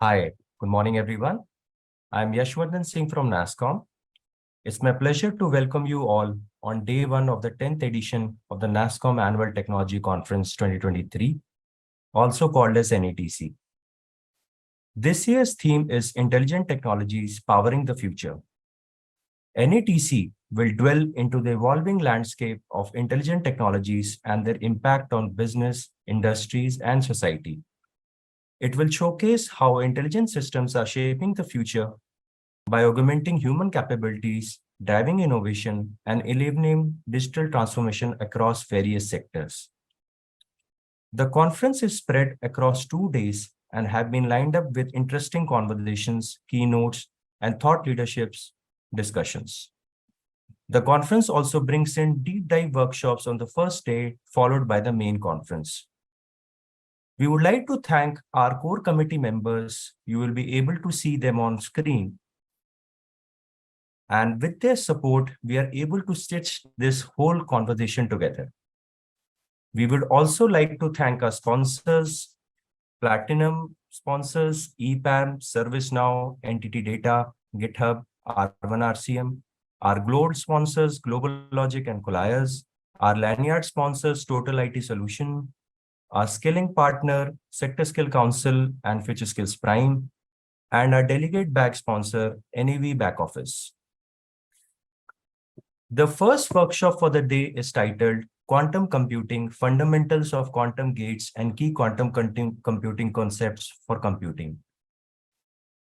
Hi, good morning, everyone. I'm Yashwardhan Singh from NASSCOM. It's my pleasure to welcome you all on day one of the 10th edition of the NASSCOM Annual Technology Conference 2023, also called as NETC. This year's theme is Intelligent Technologies Powering the Future. NETC will dwell into the evolving landscape of intelligent technologies and their impact on business, industries, and society. It will showcase how intelligent systems are shaping the future by augmenting human capabilities, driving innovation, and enabling digital transformation across various sectors. The conference is spread across 2 days and have been lined up with interesting conversations, keynotes, and thought leaderships discussions. The conference also brings in deep dive workshops on the first day, followed by the main conference. We would like to thank our core committee members. You will be able to see them on screen. And with their support, we are able to stitch this whole conversation together. We would also like to thank our sponsors, Platinum sponsors, EPAM, ServiceNow, Entity Data, GitHub, R1RCM, our Global sponsors, Global Logic and Colliers, our Lanyard sponsors, Total IT Solution, our skilling partner, Sector Skill Council and Future Skills Prime, and our delegate bag sponsor, NAV Back Office. The first workshop for the day is titled Quantum Computing, Fundamentals of Quantum Gates and Key Quantum Computing Concepts for Computing.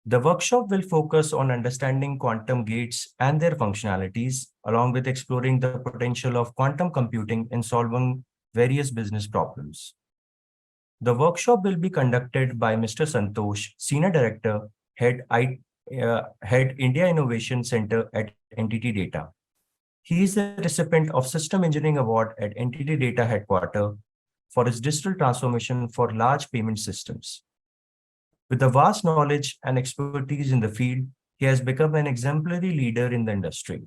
The workshop will focus on understanding quantum gates and their functionalities, along with exploring the potential of quantum computing in solving various business problems. The workshop will be conducted by Mr. Santosh, Senior Director, Head India Innovation Center at Entity Data. He is the recipient of System Engineering Award at Entity Data Headquarters for his digital transformation for large payment systems. With a vast knowledge and expertise in the field, he has become an exemplary leader in the industry.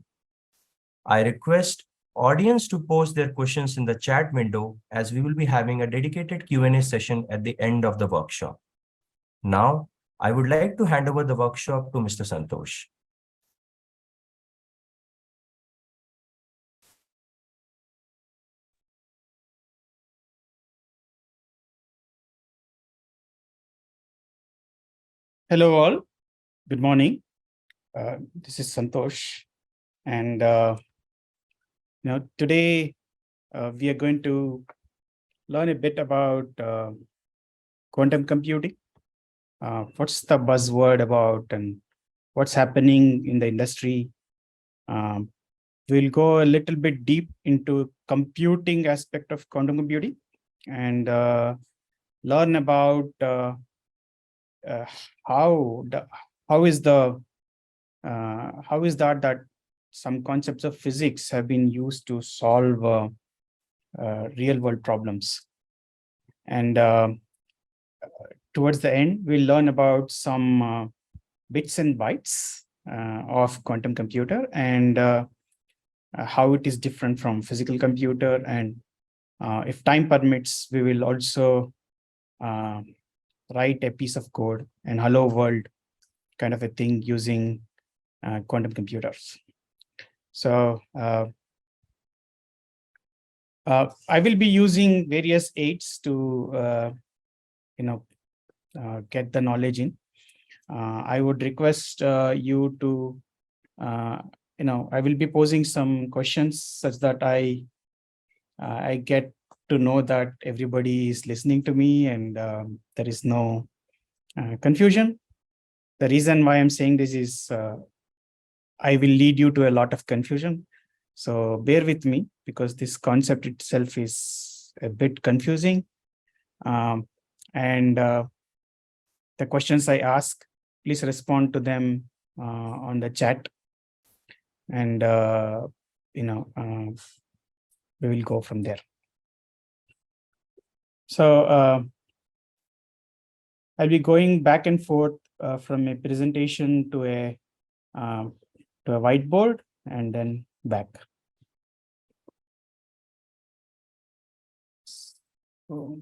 I request audience to post their questions in the chat window as we will be having a dedicated Q&A session at the end of the workshop. Now, I would like to hand over the workshop to Mr. Santosh. Hello all, good morning. This is Santosh, and today we are going to learn a bit about quantum computing. What's the buzzword about and what's happening in the industry? We'll go a little bit deep into computing aspect of quantum computing and learn about how is that some concepts of physics have been used to solve real world problems. And towards the end, we'll learn about some bits and bytes of quantum computer and how it is different from physical computer. And if time permits, we will also write a piece of code and hello world kind of a thing using quantum computers. So I will be using various aids to get the knowledge in. I would request you to I will be posing some questions such that I get to know that everybody is listening to me and there is no confusion. The reason why I'm saying this is I will lead you to a lot of confusion. So bear with me because this concept itself is a bit confusing. And the questions I ask, please respond to them on the chat. And, we will go from there. So I'll be going back and forth from a presentation to a whiteboard and then back. So,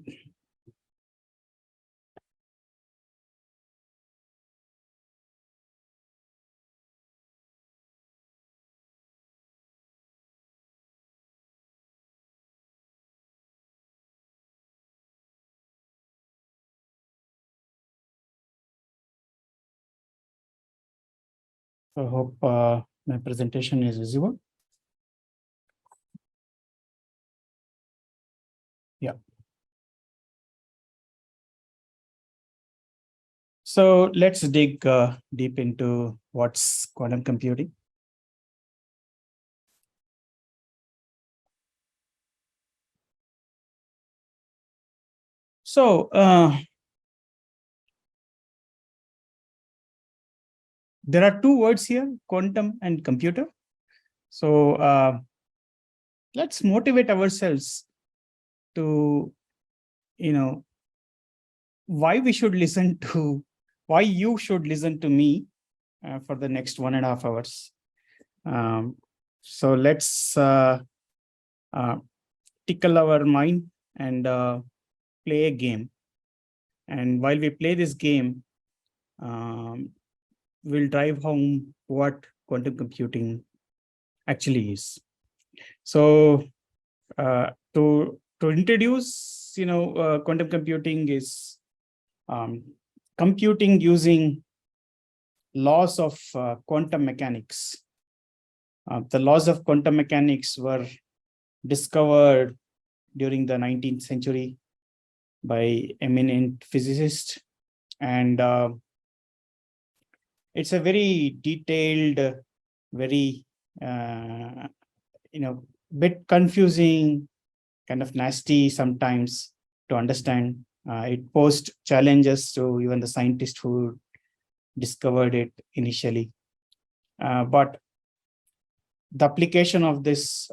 I hope my presentation is visible. Yeah. So let's dig deep into what's quantum computing. So there are two words here, quantum and computer. So let's motivate ourselves to, why you should listen to me for the next 1.5 hours. So let's tickle our mind and play a game. And while we play this game, we'll drive home what quantum computing actually is. So to introduce, quantum computing is computing using laws of quantum mechanics. The laws of quantum mechanics were discovered during the 19th century by eminent physicists, and it's a very detailed, very bit confusing, kind of nasty sometimes to understand. It posed challenges to even the scientists who discovered it initially. But the application of this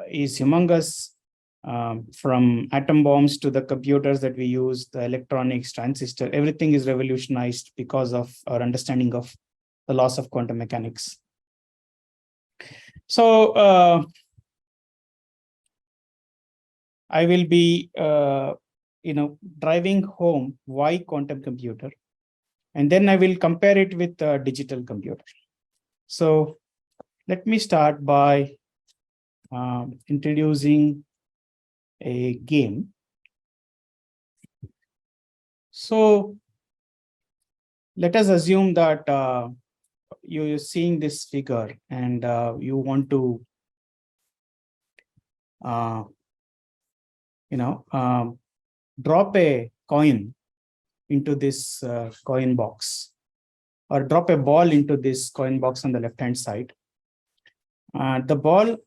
is humongous, from atom bombs to the computers that we use, the electronics, transistor, everything is revolutionized because of our understanding of the laws of quantum mechanics. So I will be, driving home why quantum computer, and then I will compare it with a digital computer. So let me start by introducing a game. So let us assume that you're seeing this figure and you want to, drop a coin into this coin box, or drop a ball into this coin box on the left-hand side. The ball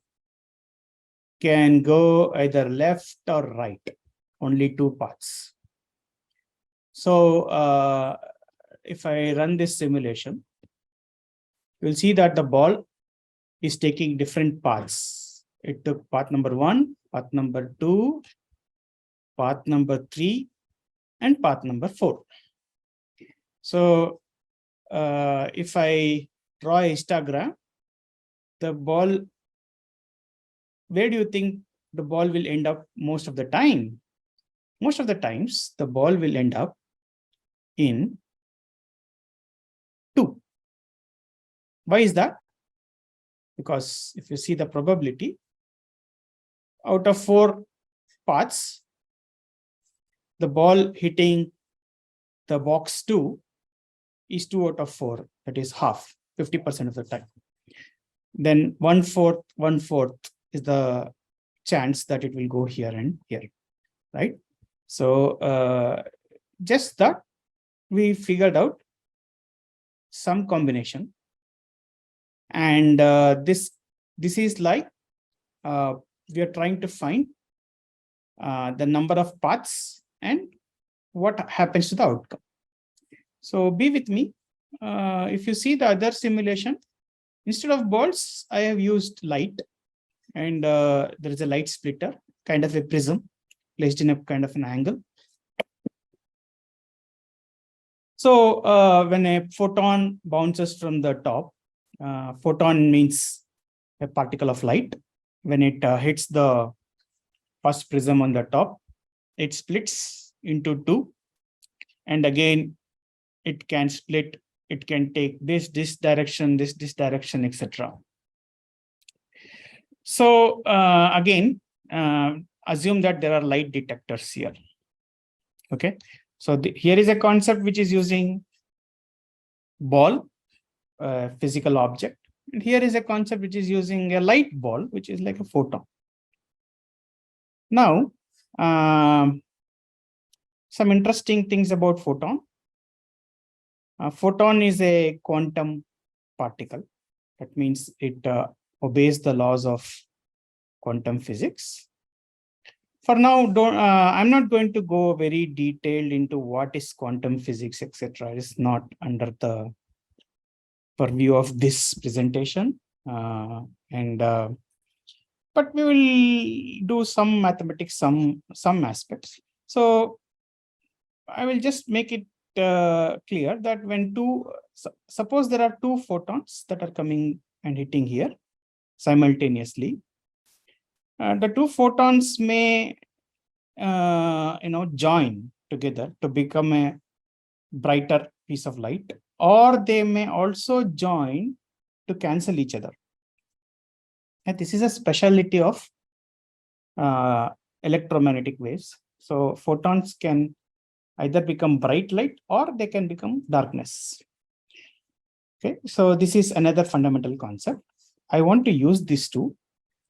can go either left or right, only two paths. So if I run this simulation, you'll see that the ball is taking different paths. It took path number 1, path number 2, path number 3, and path number 4. So if I draw a histogram, the ball, where do you think the ball will end up most of the time? Most of the times, the ball will end up in 2. Why is that? Because if you see the probability, out of 4 paths, the ball hitting the box 2 is 2 out of 4. That is half, 50% of the time. Then 1/4 is the chance that it will go here and here, right? So just that we figured out some combination, and this is like we are trying to find the number of paths and what happens to the outcome. So be with me. If you see the other simulation, instead of balls, I have used light, and there is a light splitter, kind of a prism placed in a kind of an angle. So when a photon bounces from the top, photon means a particle of light. When it hits the first prism on the top, it splits into 2. And again, it can split. It can take this direction, this direction, etc. So again, assume that there are light detectors here. Okay. So here is a concept which is using ball a physical object. And here is a concept which is using a light ball, which is like a photon. Now, some interesting things about photon. Photon is a quantum particle. That means it obeys the laws of quantum physics. For now, I'm not going to go very detailed into what is quantum physics, etc. It's not under the purview of this presentation. But we will do some mathematics, some aspects. So I will just make it clear that when suppose there are two photons that are coming and hitting here simultaneously, the two photons may join together to become a brighter piece of light, or they may also join to cancel each other. And this is a specialty of electromagnetic waves. So photons can either become bright light or they can become darkness. Okay, so this is another fundamental concept. I want to use these two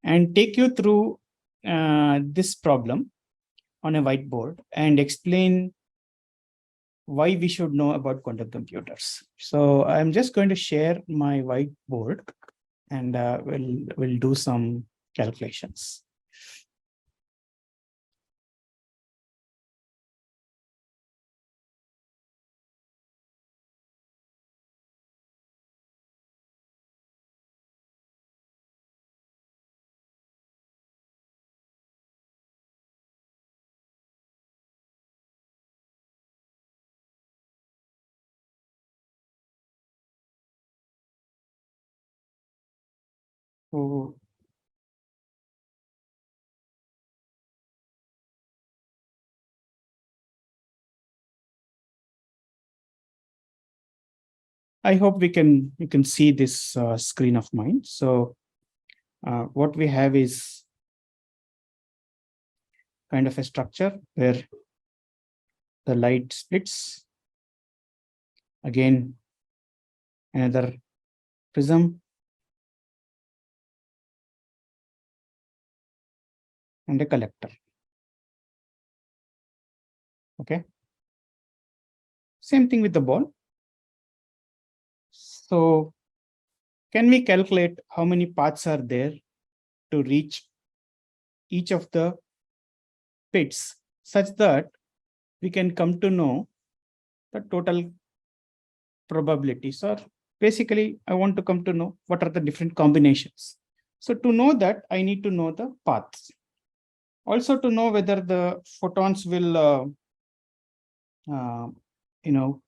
and take you through this problem on a whiteboard and explain why we should know about quantum computers. So I'm just going to share my whiteboard and we'll do some calculations. So I hope you can see this screen of mine. So what we have is kind of a structure where the light splits. Again, another prism and a collector. Okay. Same thing with the ball. So can we calculate how many paths are there to reach each of the pits such that we can come to know the total probabilities, or basically I want to come to know what are the different combinations. So to know that, I need to know the paths. Also to know whether the photons will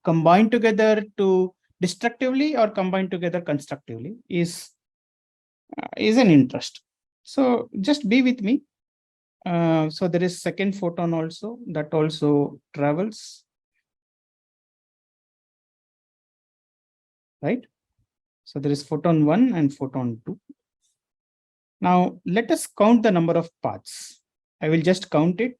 combine together to destructively or combine together constructively is an interest. So just be with me. So there is second photon also that also travels, right? So there is photon 1 and photon 2. Now let us count the number of paths. I will just count it.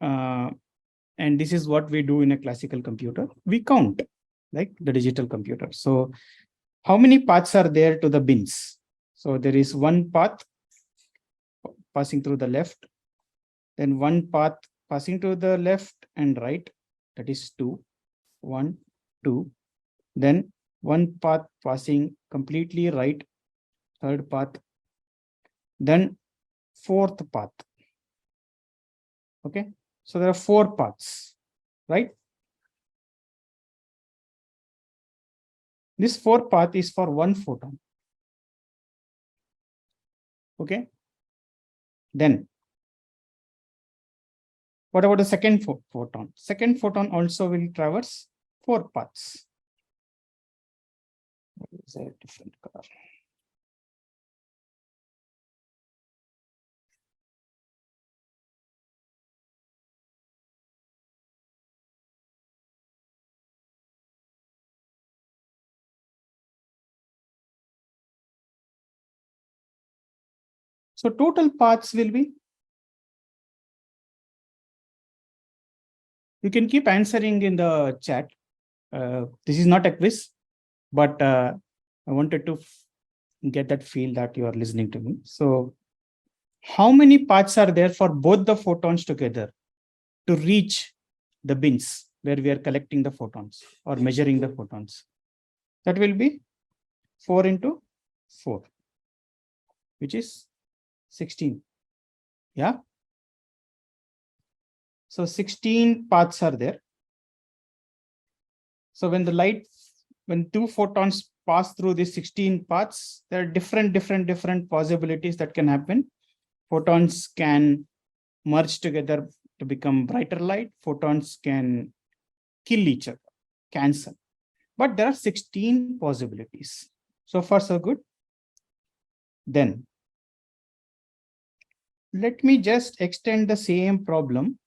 And this is what we do in a classical computer. We count, like the digital computer. So how many paths are there to the bins? So there is one path passing through the left, then one path passing to the left and right, that is 2, 1, 2. Then one path passing completely right, third path, then fourth path. Okay, so there are 4 paths, right? This 4th path is for one photon. Okay, then what about the second photon? Second photon also will traverse 4 paths. What is a different color? So total paths will be, you can keep answering in the chat. This is not a quiz. but I wanted to get that feel that you are listening to me. So how many paths are there for both the photons together to reach the bins where we are collecting the photons or measuring the photons? That will be 4 into 4, which is 16. Yeah. So 16 paths are there. So when two photons pass through these 16 paths, there are different possibilities that can happen. Photons can merge together to become brighter light. Photons can kill each other, cancel. But there are 16 possibilities. So far, so good. Then let me just extend the same problem.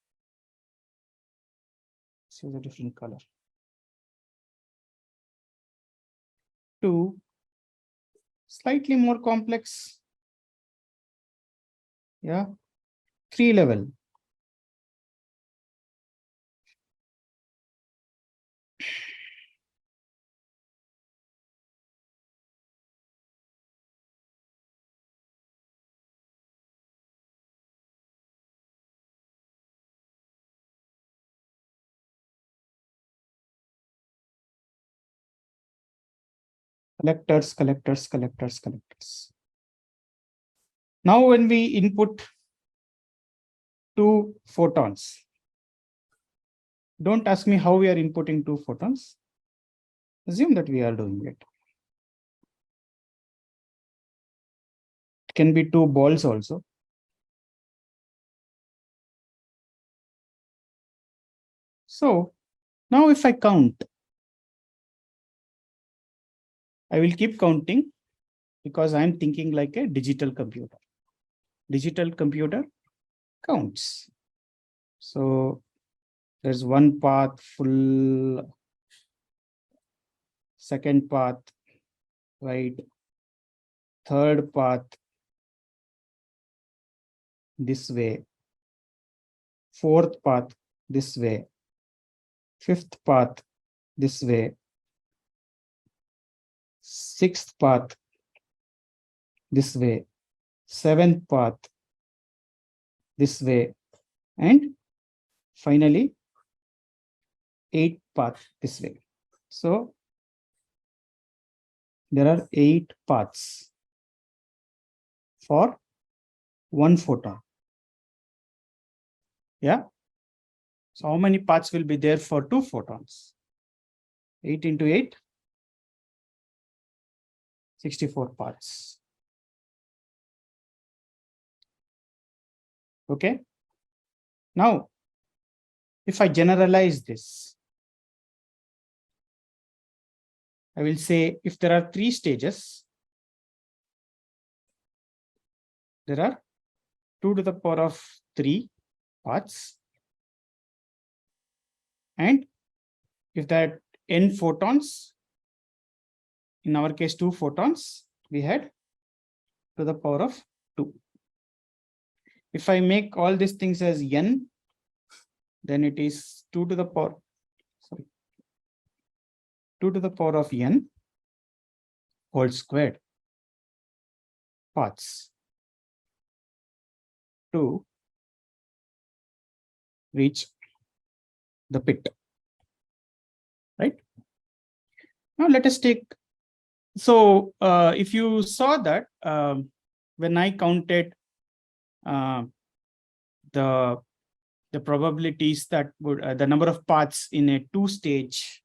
This is a different color. To slightly more complex. Yeah. 3 level. Collectors. Now, when we input 2 photons, don't ask me how we are inputting 2 photons. Assume that we are doing it. It can be 2 balls also. So now if I count, I will keep counting because I'm thinking like a digital computer. Digital computer counts. So there's one path full, second path, right? Third path this way, fourth path this way, fifth path this way, sixth path this way, seventh path this way, and finally 8th path this way. So there are 8 paths for 1 photon. Yeah. So how many paths will be there for 2 photons? 8 into 8, 64 paths. Okay. Now, if I generalize this, I will say if there are 3 stages, there are 2 to the power of 3 paths. And if that n photons, in our case 2 photons, we had to the power of 2. If I make all these things as n, then it is 2 to the power of n whole squared paths to reach the pit. Right? Now let us take, so if you saw that when I counted the probabilities that would the number of paths in a 2-stage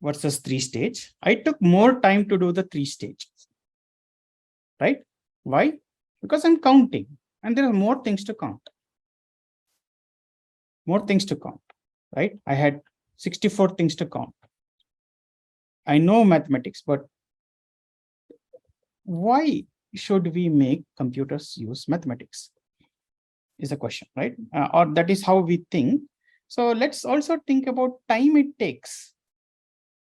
versus 3-stage, I took more time to do the 3 stages. Right? Why? Because I'm counting and there are more things to count. Right? I had 64 things to count. I know mathematics, but why should we make computers use mathematics? Is a question, right? Or that is how we think. So let's also think about time it takes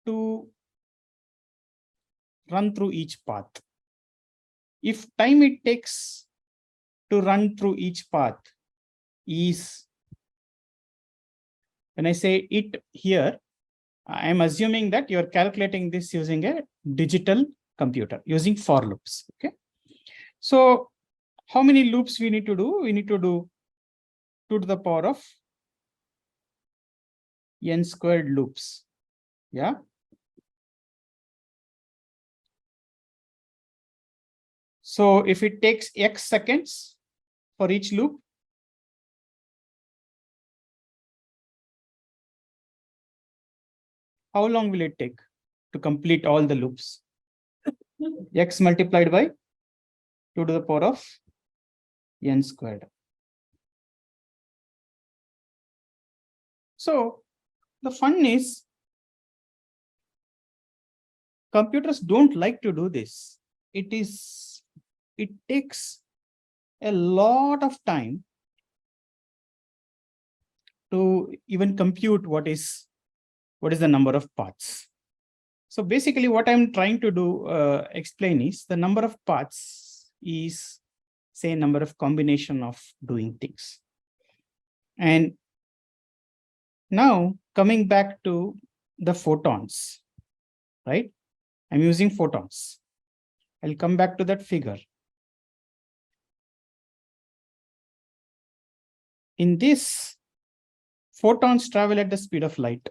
to run through each path. If time it takes to run through each path is, when I say it here, I'm assuming that you're calculating this using a digital computer using for loops. Okay. So how many loops we need to do? We need to do 2 to the power of n squared loops. Yeah. So if it takes x seconds for each loop, how long will it take to complete all the loops? X multiplied by 2 to the power of n squared. So the fun is computers don't like to do this. It takes a lot of time to even compute what is the number of paths. So basically what I'm trying to do explain is the number of paths is say number of combination of doing things. And now coming back to the photons, right? I'm using photons. I'll come back to that figure. In this, photons travel at the speed of light.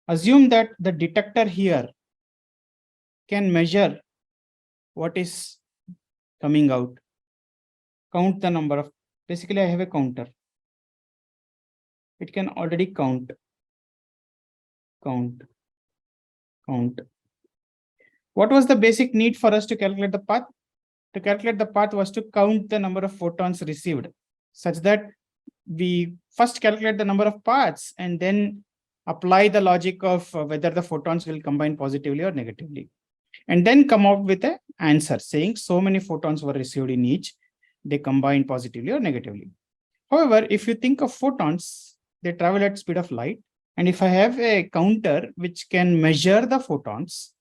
Assume that the detector here can measure what is coming out. Count the number of, basically I have a counter. It can already count. What was the basic need for us to calculate the path? To calculate the path was to count the number of photons received, such that we first calculate the number of paths and then apply the logic of whether the photons will combine positively or negatively. And then come up with an answer saying so many photons were received in each, they combine positively or negatively. However, if you think of photons, they travel at speed of light. And if I have a counter which can measure the photons,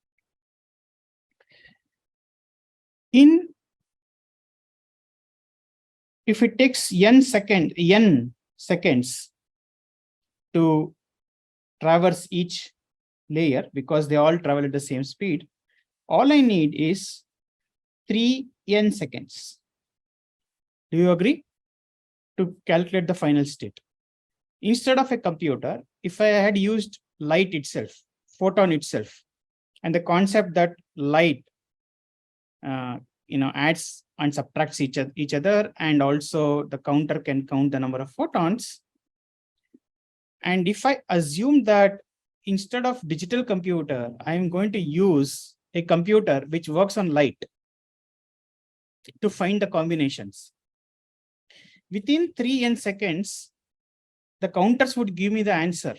if it takes n seconds to traverse each layer because they all travel at the same speed, all I need is 3n seconds. Do you agree? To calculate the final state. Instead of a computer, if I had used light itself, photon itself, and the concept that light adds and subtracts each other, and also the counter can count the number of photons. And if I assume that instead of digital computer, I'm going to use a computer which works on light to find the combinations. Within 3n seconds, the counters would give me the answer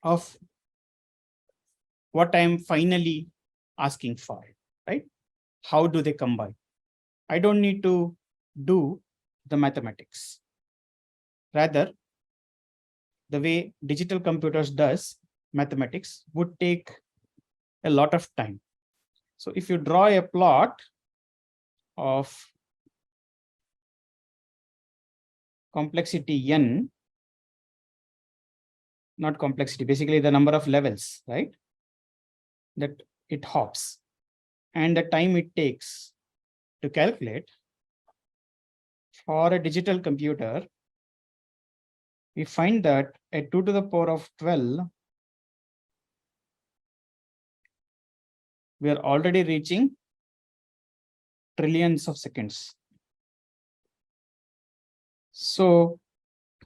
of what I'm finally asking for, right? How do they combine? I don't need to do the mathematics. Rather, the way digital computers does mathematics would take a lot of time. So if you draw a plot of complexity n, not complexity, basically the number of levels, right? That it hops and the time it takes to calculate. For a digital computer, we find that at 2 to the power of 12, we are already reaching trillions of seconds. So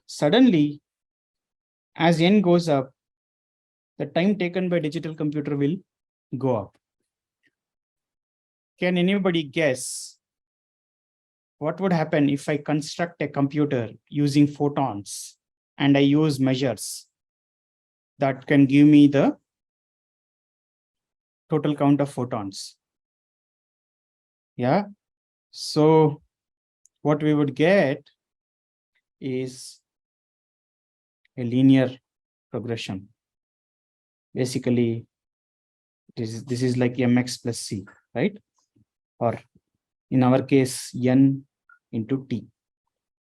suddenly, as n goes up, the time taken by digital computer will go up. Can anybody guess what would happen if I construct a computer using photons and I use measures that can give me the total count of photons? Yeah. So what we would get is a linear progression. Basically, this is like mx plus c, right? Or in our case, n into t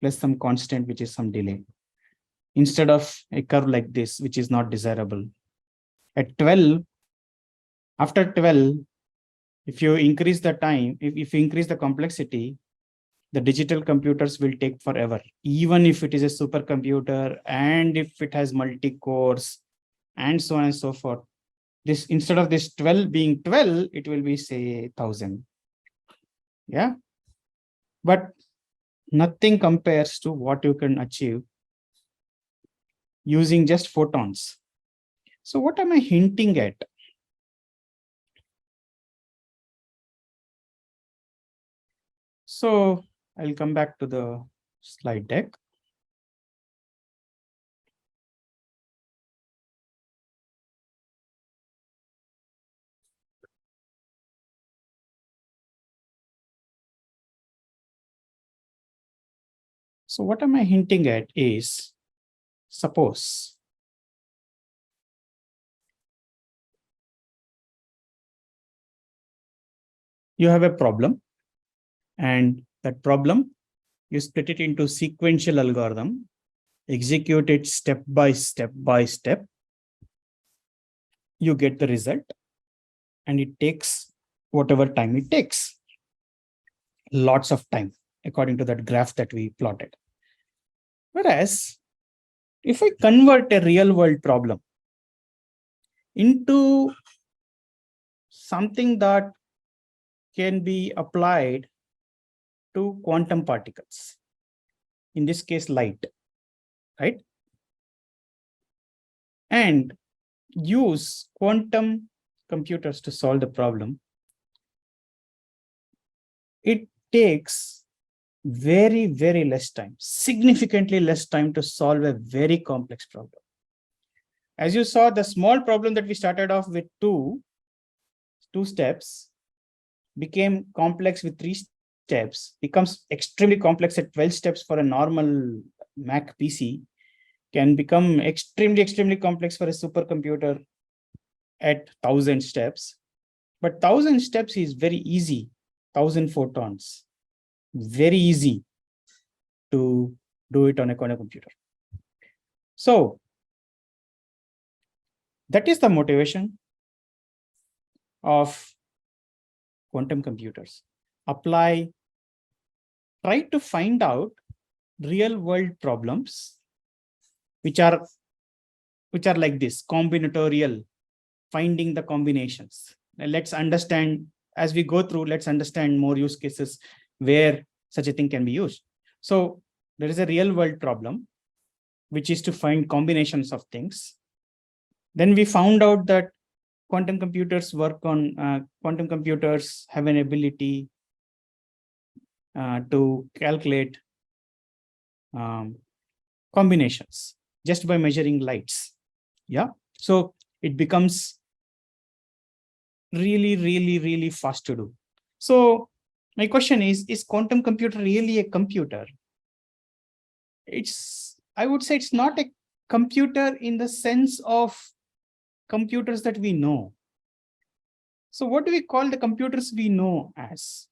plus some constant, which is some delay. instead of a curve like this, which is not desirable. At 12, after 12, if you increase the time, if you increase the complexity, the digital computers will take forever, even if it is a supercomputer and if it has multi-cores and so on and so forth. This, instead of this 12 being 12, it will be say 1000. Yeah. But nothing compares to what you can achieve using just photons. So what am I hinting at? So I'll come back to the slide deck. So what am I hinting at is, suppose you have a problem, and that problem, you split it into sequential algorithm, execute it step by step by step, you get the result, and it takes whatever time it takes. Lots of time, according to that graph that we plotted. Whereas, if I convert a real world problem into something that can be applied to quantum particles, in this case, light, right? And use quantum computers to solve the problem, it takes very, very less time, significantly less time to solve a very complex problem. As you saw, the small problem that we started off with two steps became complex with 3 steps, becomes extremely complex at 12 steps for a normal Mac PC, can become extremely, extremely complex for a supercomputer at 1000 steps. But 1000 steps is very easy, 1000 photons, very easy to do it on a quantum computer. So that is the motivation of quantum computers. Try to find out real world problems which are like this, combinatorial, finding the combinations. Now let's understand, as we go through, let's understand more use cases where such a thing can be used. So there is a real world problem, which is to find combinations of things. Then we found out that quantum computers quantum computers have an ability to calculate combinations just by measuring lights. Yeah. So it becomes really, really, really fast to do. So my question is quantum computer really a computer? I would say it's not a computer in the sense of computers that we know. So what do we call the computers we know as?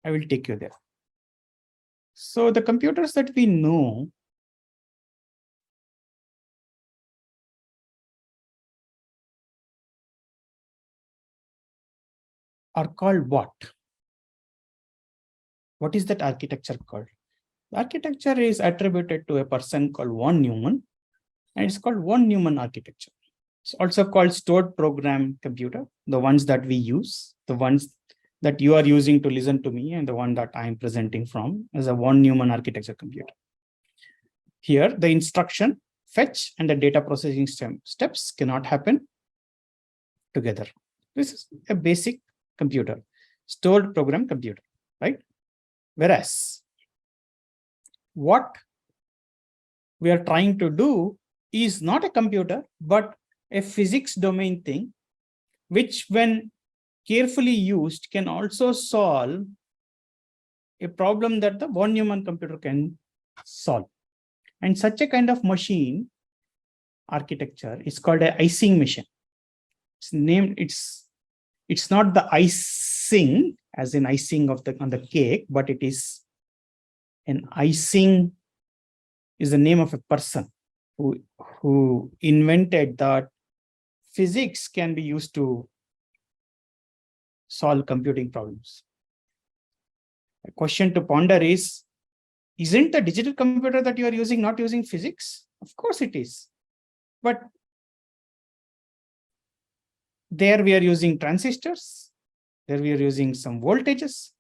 I will take you there. So the computers that we know are called what? What is that architecture called? The architecture is attributed to a person called von Neumann, and it's called von Neumann architecture. It's also called stored program computer, the ones that we use, the ones that you are using to listen to me, and the one that I am presenting from as a von Neumann architecture computer. Here, the instruction, fetch, and the data processing steps cannot happen together. This is a basic computer, stored program computer, right? Whereas what we are trying to do is not a computer, but a physics domain thing, which when carefully used can also solve a problem that the von Neumann computer can solve. And such a kind of machine architecture is called an icing machine. It's named, it's not the icing as in icing of on the cake, but it is an icing is the name of a person who invented that physics can be used to solve computing problems. A question to ponder is, isn't the digital computer that you are using not using physics? Of course it is. But there we are using transistors. There we are using some voltages.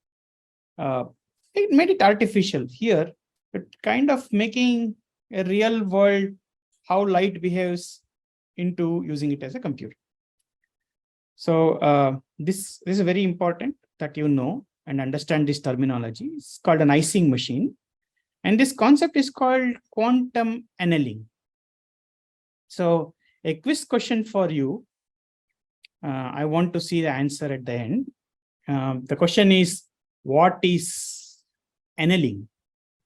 It made it artificial. Here, but kind of making a real world how light behaves into using it as a computer. So this is very important that you know and understand this terminology. It's called an icing machine. And this concept is called quantum annealing. So a quiz question for you. I want to see the answer at the end. The question is, what is annealing?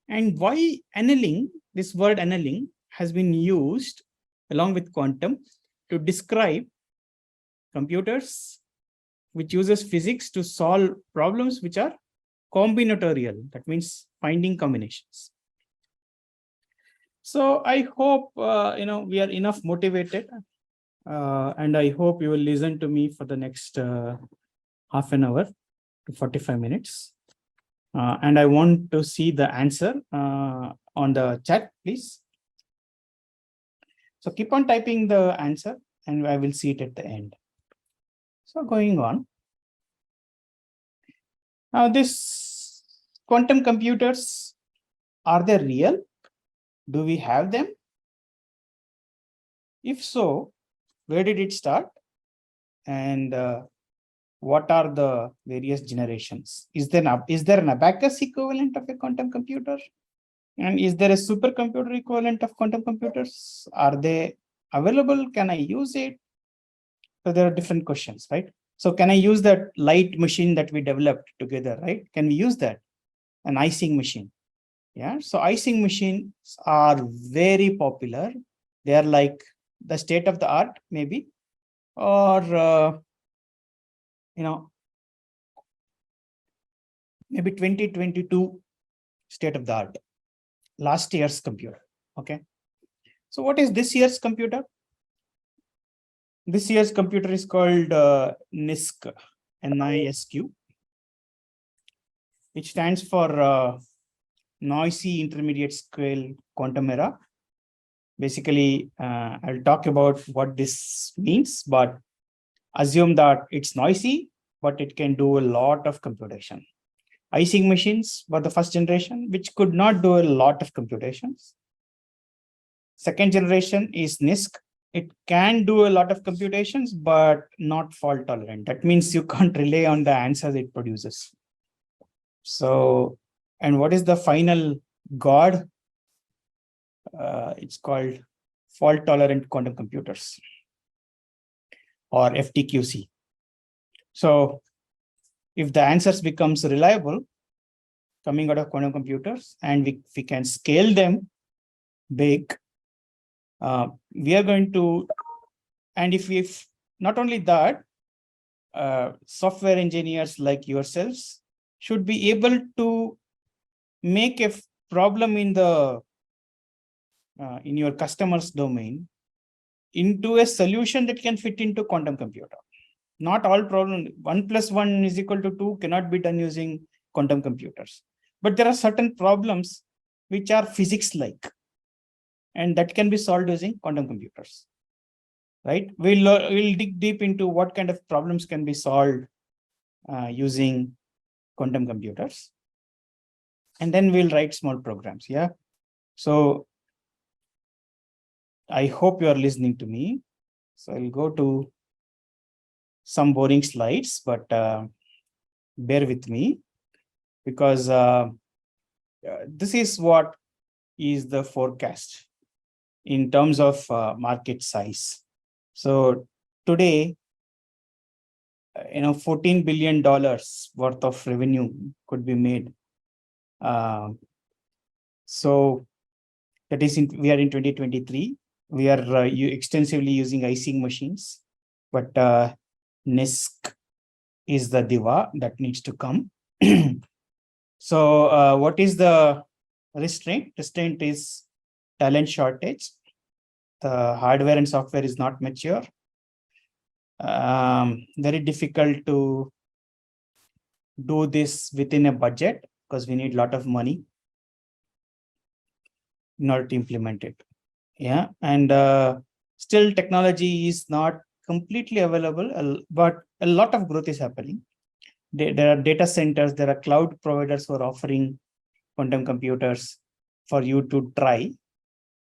And why annealing, this word annealing, has been used along with quantum to describe computers which uses physics to solve problems which are combinatorial. That means finding combinations. So I hope we are enough motivated, and I hope you will listen to me for the next half an hour to 45 minutes. And I want to see the answer on the chat, please. So keep on typing the answer and I will see it at the end. So going on. Now this quantum computers, are they real? Do we have them? If so, where did it start? And what are the various generations? Is there an abacus equivalent of a quantum computer? And is there a supercomputer equivalent of quantum computers? Are they available? Can I use it? So there are different questions, right? So can I use that light machine that we developed together, right? Can we use that? An icing machine. Yeah. So icing machines are very popular. They are like the state of the art, maybe, or maybe 2022 state of the art. Last year's computer. Okay. So what is this year's computer? This year's computer is called NISQ, N-I-S-Q. It stands for Noisy Intermediate Scale Quantum Era. Basically, I'll talk about what this means, but assume that it's noisy, but it can do a lot of computation. Icing machines were the first generation, which could not do a lot of computations. Second generation is NISQ. It can do a lot of computations, but not fault tolerant. That means you can't rely on the answers it produces. So, and what is the final God? It's called fault tolerant quantum computers, or FTQC. So if the answers becomes reliable coming out of quantum computers and we can scale them big, we are going to, and if not only that, software engineers like yourselves should be able to make a problem in the in your customer's domain into a solution that can fit into quantum computer. Not all problems, 1 + 1 is equal to 2 cannot be done using quantum computers. But there are certain problems which are physics-like, and that can be solved using quantum computers, right? We'll dig deep into what kind of problems can be solved using quantum computers. And then we'll write small programs, yeah? So I hope you are listening to me. So I'll go to some boring slides, but bear with me, because this is what is the forecast in terms of market size. So today, $14 billion worth of revenue could be made. So that is we are in 2023. We are extensively using icing machines, but NISQ is the diva that needs to come. So what is the restraint? Restraint is talent shortage. The hardware and software is not mature. Very difficult to do this within a budget because we need a lot of money in order to implement it. Yeah, and still technology is not completely available, but a lot of growth is happening. There are data centers, there are cloud providers who are offering quantum computers for you to try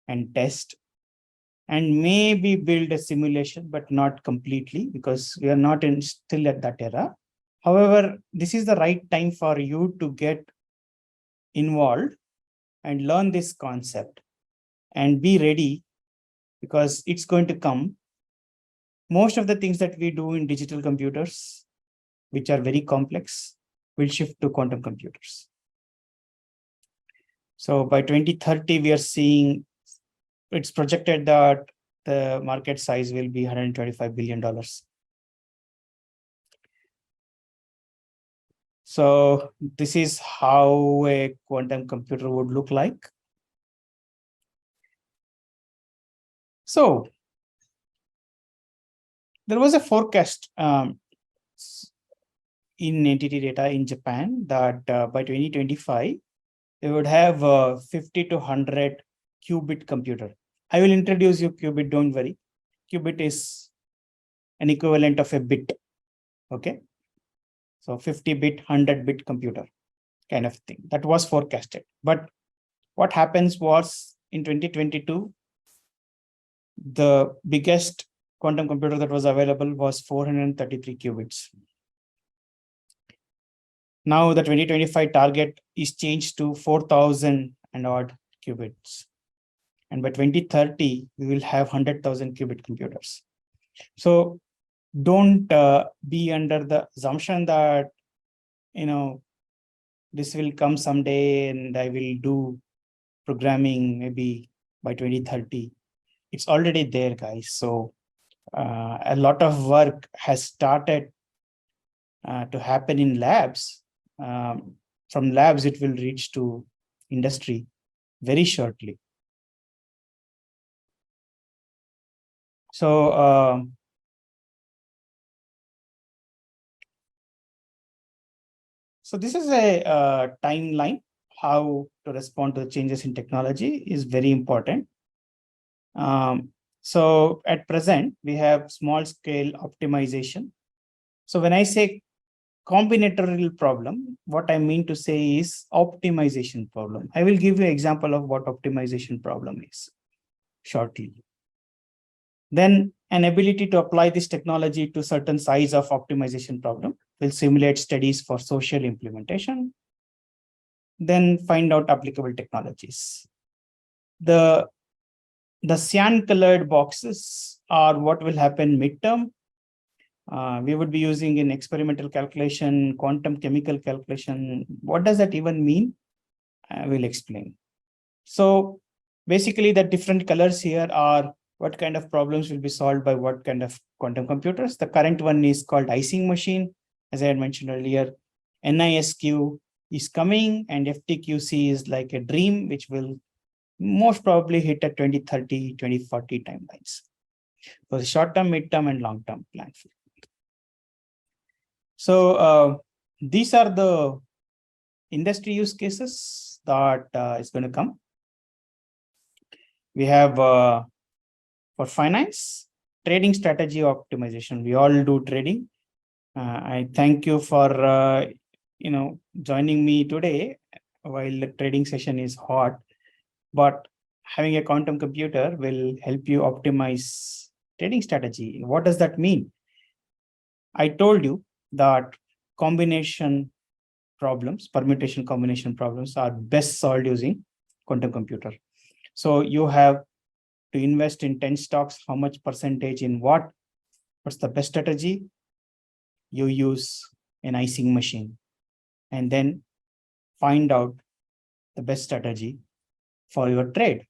and test and maybe build a simulation, but not completely because we are not still at that era. However, this is the right time for you to get involved and learn this concept and be ready because it's going to come. Most of the things that we do in digital computers, which are very complex, will shift to quantum computers. So by 2030, we are seeing it's projected that the market size will be $125 billion. So this is how a quantum computer would look like. So there was a forecast in entity data in Japan that by 2025, they would have 50 to 100 qubit computer. I will introduce you qubit, don't worry. Qubit is an equivalent of a bit, okay? So 50-bit, 100-bit computer kind of thing. That was forecasted. But what happens was in 2022, the biggest quantum computer that was available was 433 qubits. Now the 2025 target is changed to 4,000 and odd qubits. And by 2030, we will have 100,000 qubit computers. So don't be under the assumption that, this will come someday and I will do programming maybe by 2030. It's already there, guys. So a lot of work has started to happen in labs. From labs, it will reach to industry very shortly. So so this is a timeline. How to respond to the changes in technology is very important. So at present, we have small scale optimization. So when I say combinatorial problem, what I mean to say is optimization problem. I will give you an example of what optimization problem is shortly. Then an ability to apply this technology to certain size of optimization problem will simulate studies for social implementation. Then find out applicable technologies. The cyan colored boxes are what will happen midterm. We would be using in experimental calculation, quantum chemical calculation. What does that even mean? I will explain. So basically the different colors here are what kind of problems will be solved by what kind of quantum computers. The current one is called icing machine. As I had mentioned earlier, NISQ is coming and FTQC is like a dream, which will most probably hit at 2030, 2040 timelines for the short-term, mid-term, and long-term plan. So these are the industry use cases that is going to come. We have for finance, trading strategy optimization. We all do trading. I thank you for joining me today while the trading session is hot. But having a quantum computer will help you optimize trading strategy. What does that mean? I told you that combination problems, permutation combination problems are best solved using quantum computer. So you have to invest in 10 stocks, how much percentage in what? What's the best strategy? You use an icing machine and then find out the best strategy for your trade.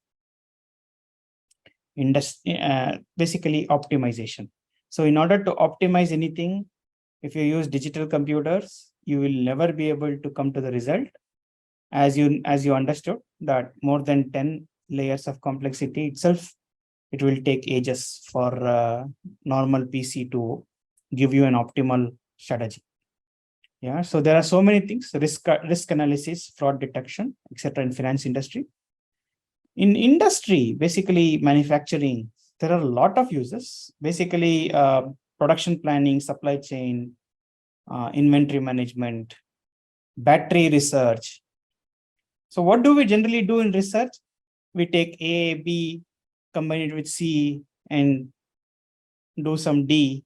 Basically optimization. So in order to optimize anything, if you use digital computers, you will never be able to come to the result. As you understood that more than 10 layers of complexity itself, it will take ages for normal PC to give you an optimal strategy. Yeah, so there are so many things: risk analysis, fraud detection, etc. in finance industry. In industry, basically manufacturing, there are a lot of uses. Basically, production planning, supply chain, inventory management, battery research. So what do we generally do in research? We take A, B, combine it with C, and do some D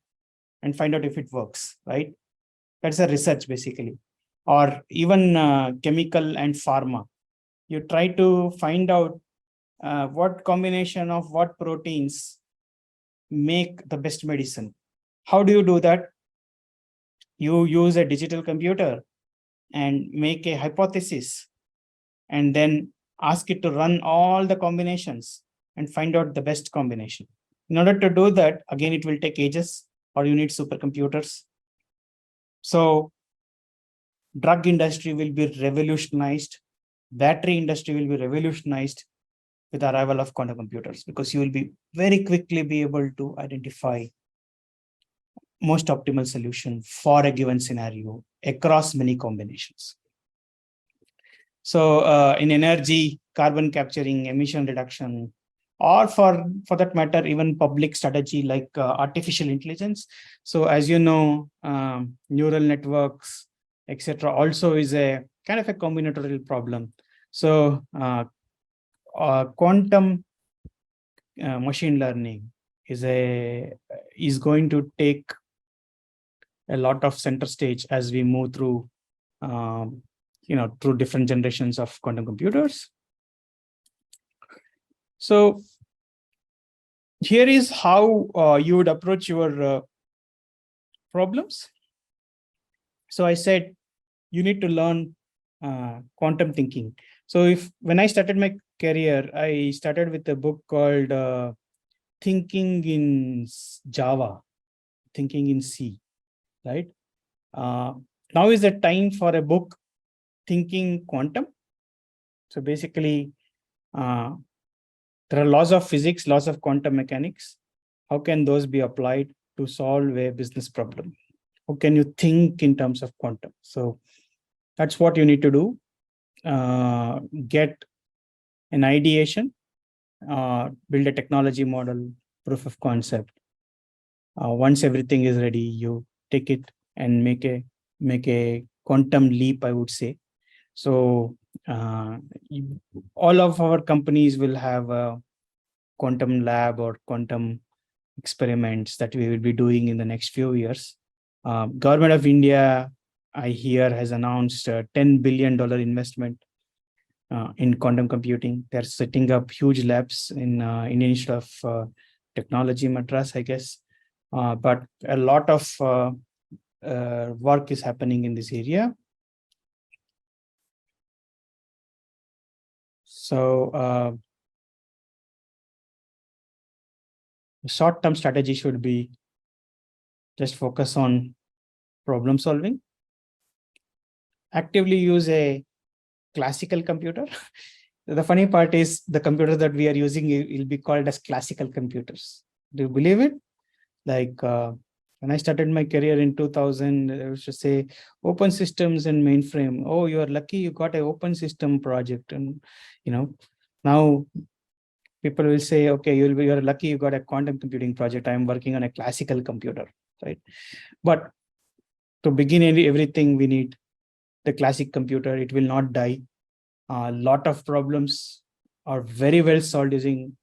and find out if it works, right? That's a research basically. Or even chemical and pharma. You try to find out what combination of what proteins make the best medicine. How do you do that? You use a digital computer and make a hypothesis and then ask it to run all the combinations and find out the best combination. In order to do that, again, it will take ages, or you need supercomputers. So drug industry will be revolutionized. Battery industry will be revolutionized with the arrival of quantum computers, because you will be very quickly be able to identify most optimal solution for a given scenario across many combinations. So in energy, carbon capturing, emission reduction, or for that matter, even public strategy like artificial intelligence. So as you know, neural networks, etc., also is a kind of a combinatorial problem. So quantum machine learning is going to take a lot of center stage as we move through through different generations of quantum computers. So here is how you would approach your problems. So I said you need to learn quantum thinking. So when I started my career, I started with a book called Thinking in Java, Thinking in C, right? Now is the time for a book, Thinking Quantum. So basically, there are laws of physics, laws of quantum mechanics. How can those be applied to solve a business problem? How can you think in terms of quantum? So that's what you need to do. Get an ideation, build a technology model, proof of concept. Once everything is ready, you take it and make a quantum leap, I would say. So all of our companies will have a quantum lab or quantum experiments that we will be doing in the next few years. Government of India, I hear, has announced a $10 billion investment in quantum computing. They're setting up huge labs in Indian Institute of Technology, Madras, I guess. But a lot of work is happening in this area. So short-term strategy should be just focus on problem solving. Actively use a classical computer. The funny part is the computers that we are using will be called as classical computers. Do you believe it? Like when I started my career in 2000, I was to say open systems and mainframe. Oh, you are lucky you got an open system project. And now people will say, okay, you're lucky you got a quantum computing project. I'm working on a classical computer, right? But to begin everything, we need the classic computer. It will not die. A lot of problems are very well solved using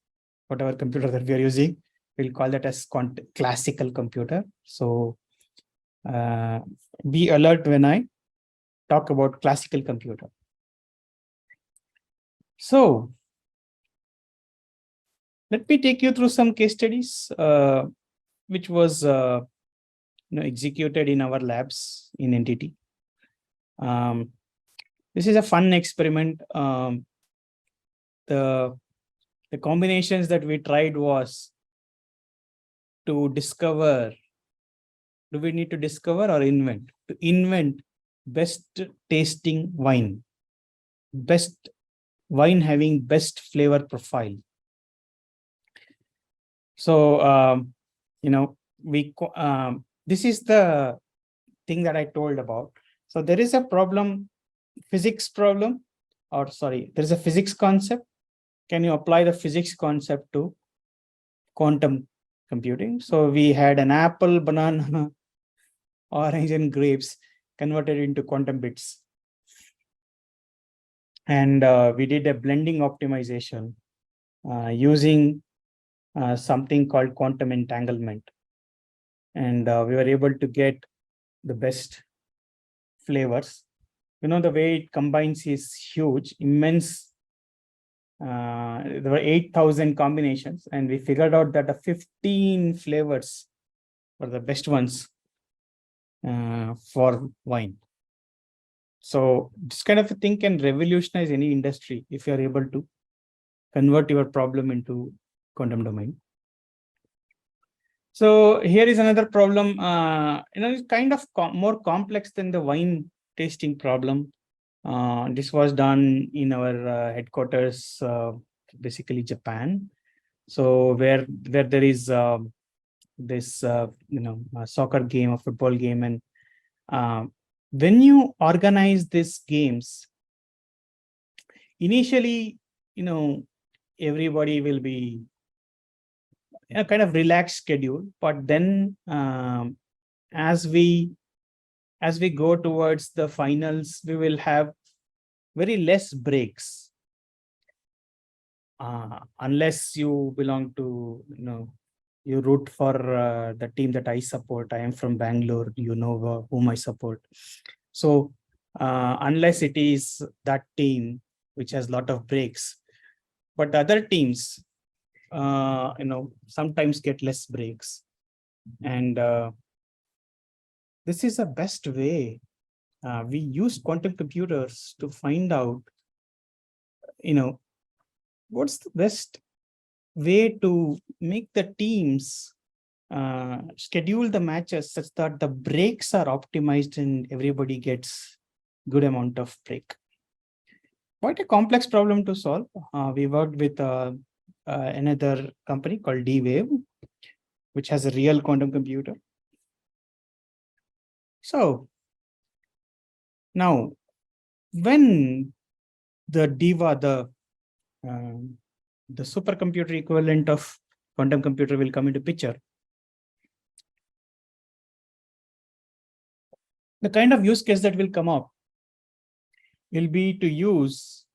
whatever computer that we are using. We'll call that as classical computer. So be alert when I talk about classical computer. So let me take you through some case studies, which was executed in our labs in NTT. This is a fun experiment. The combinations that we tried was to discover, do we need to discover or invent? To invent best tasting wine, best wine having best flavor profile. So, this is the thing that I told about. So there is a problem, physics problem, or sorry, there is a physics concept. Can you apply the physics concept to quantum computing? So we had an apple, banana, orange, and grapes converted into quantum bits. And we did a blending optimization using something called quantum entanglement. And we were able to get the best flavors. The way it combines is huge, immense. There were 8,000 combinations, and we figured out that the 15 flavors were the best ones for wine. So this kind of a thing can revolutionize any industry if you are able to convert your problem into quantum domain. So here is another problem. It's kind of more complex than the wine tasting problem. This was done in our headquarters, basically Japan. So where there is this a soccer game, a football game, and when you organize these games, initially, everybody will be a kind of relaxed schedule, but then as we go towards the finals, we will have very less breaks, unless you belong to you root for the team that I support. I am from Bangalore, whom I support. So unless it is that team which has a lot of breaks, but the other teams sometimes get less breaks. And this is the best way. We use quantum computers to find out what's the best way to make the teams schedule the matches such that the breaks are optimized and everybody gets good amount of break. Quite a complex problem to solve. We worked with another company called D-Wave, which has a real quantum computer. So now, when the DIVA, the supercomputer equivalent of quantum computer, will come into picture, the kind of use case that will come up will be to use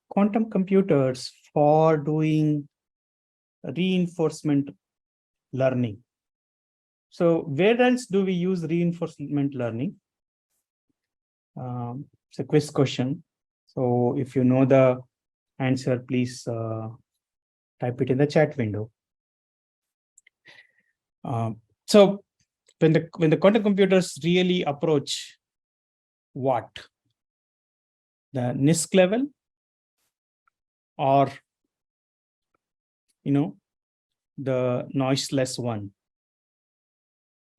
quantum computers for doing reinforcement learning. So where else do we use reinforcement learning? It's a quiz question. So if you know the answer, please type it in the chat window. So when the quantum computers really approach what? The NISQ level, or the noiseless one,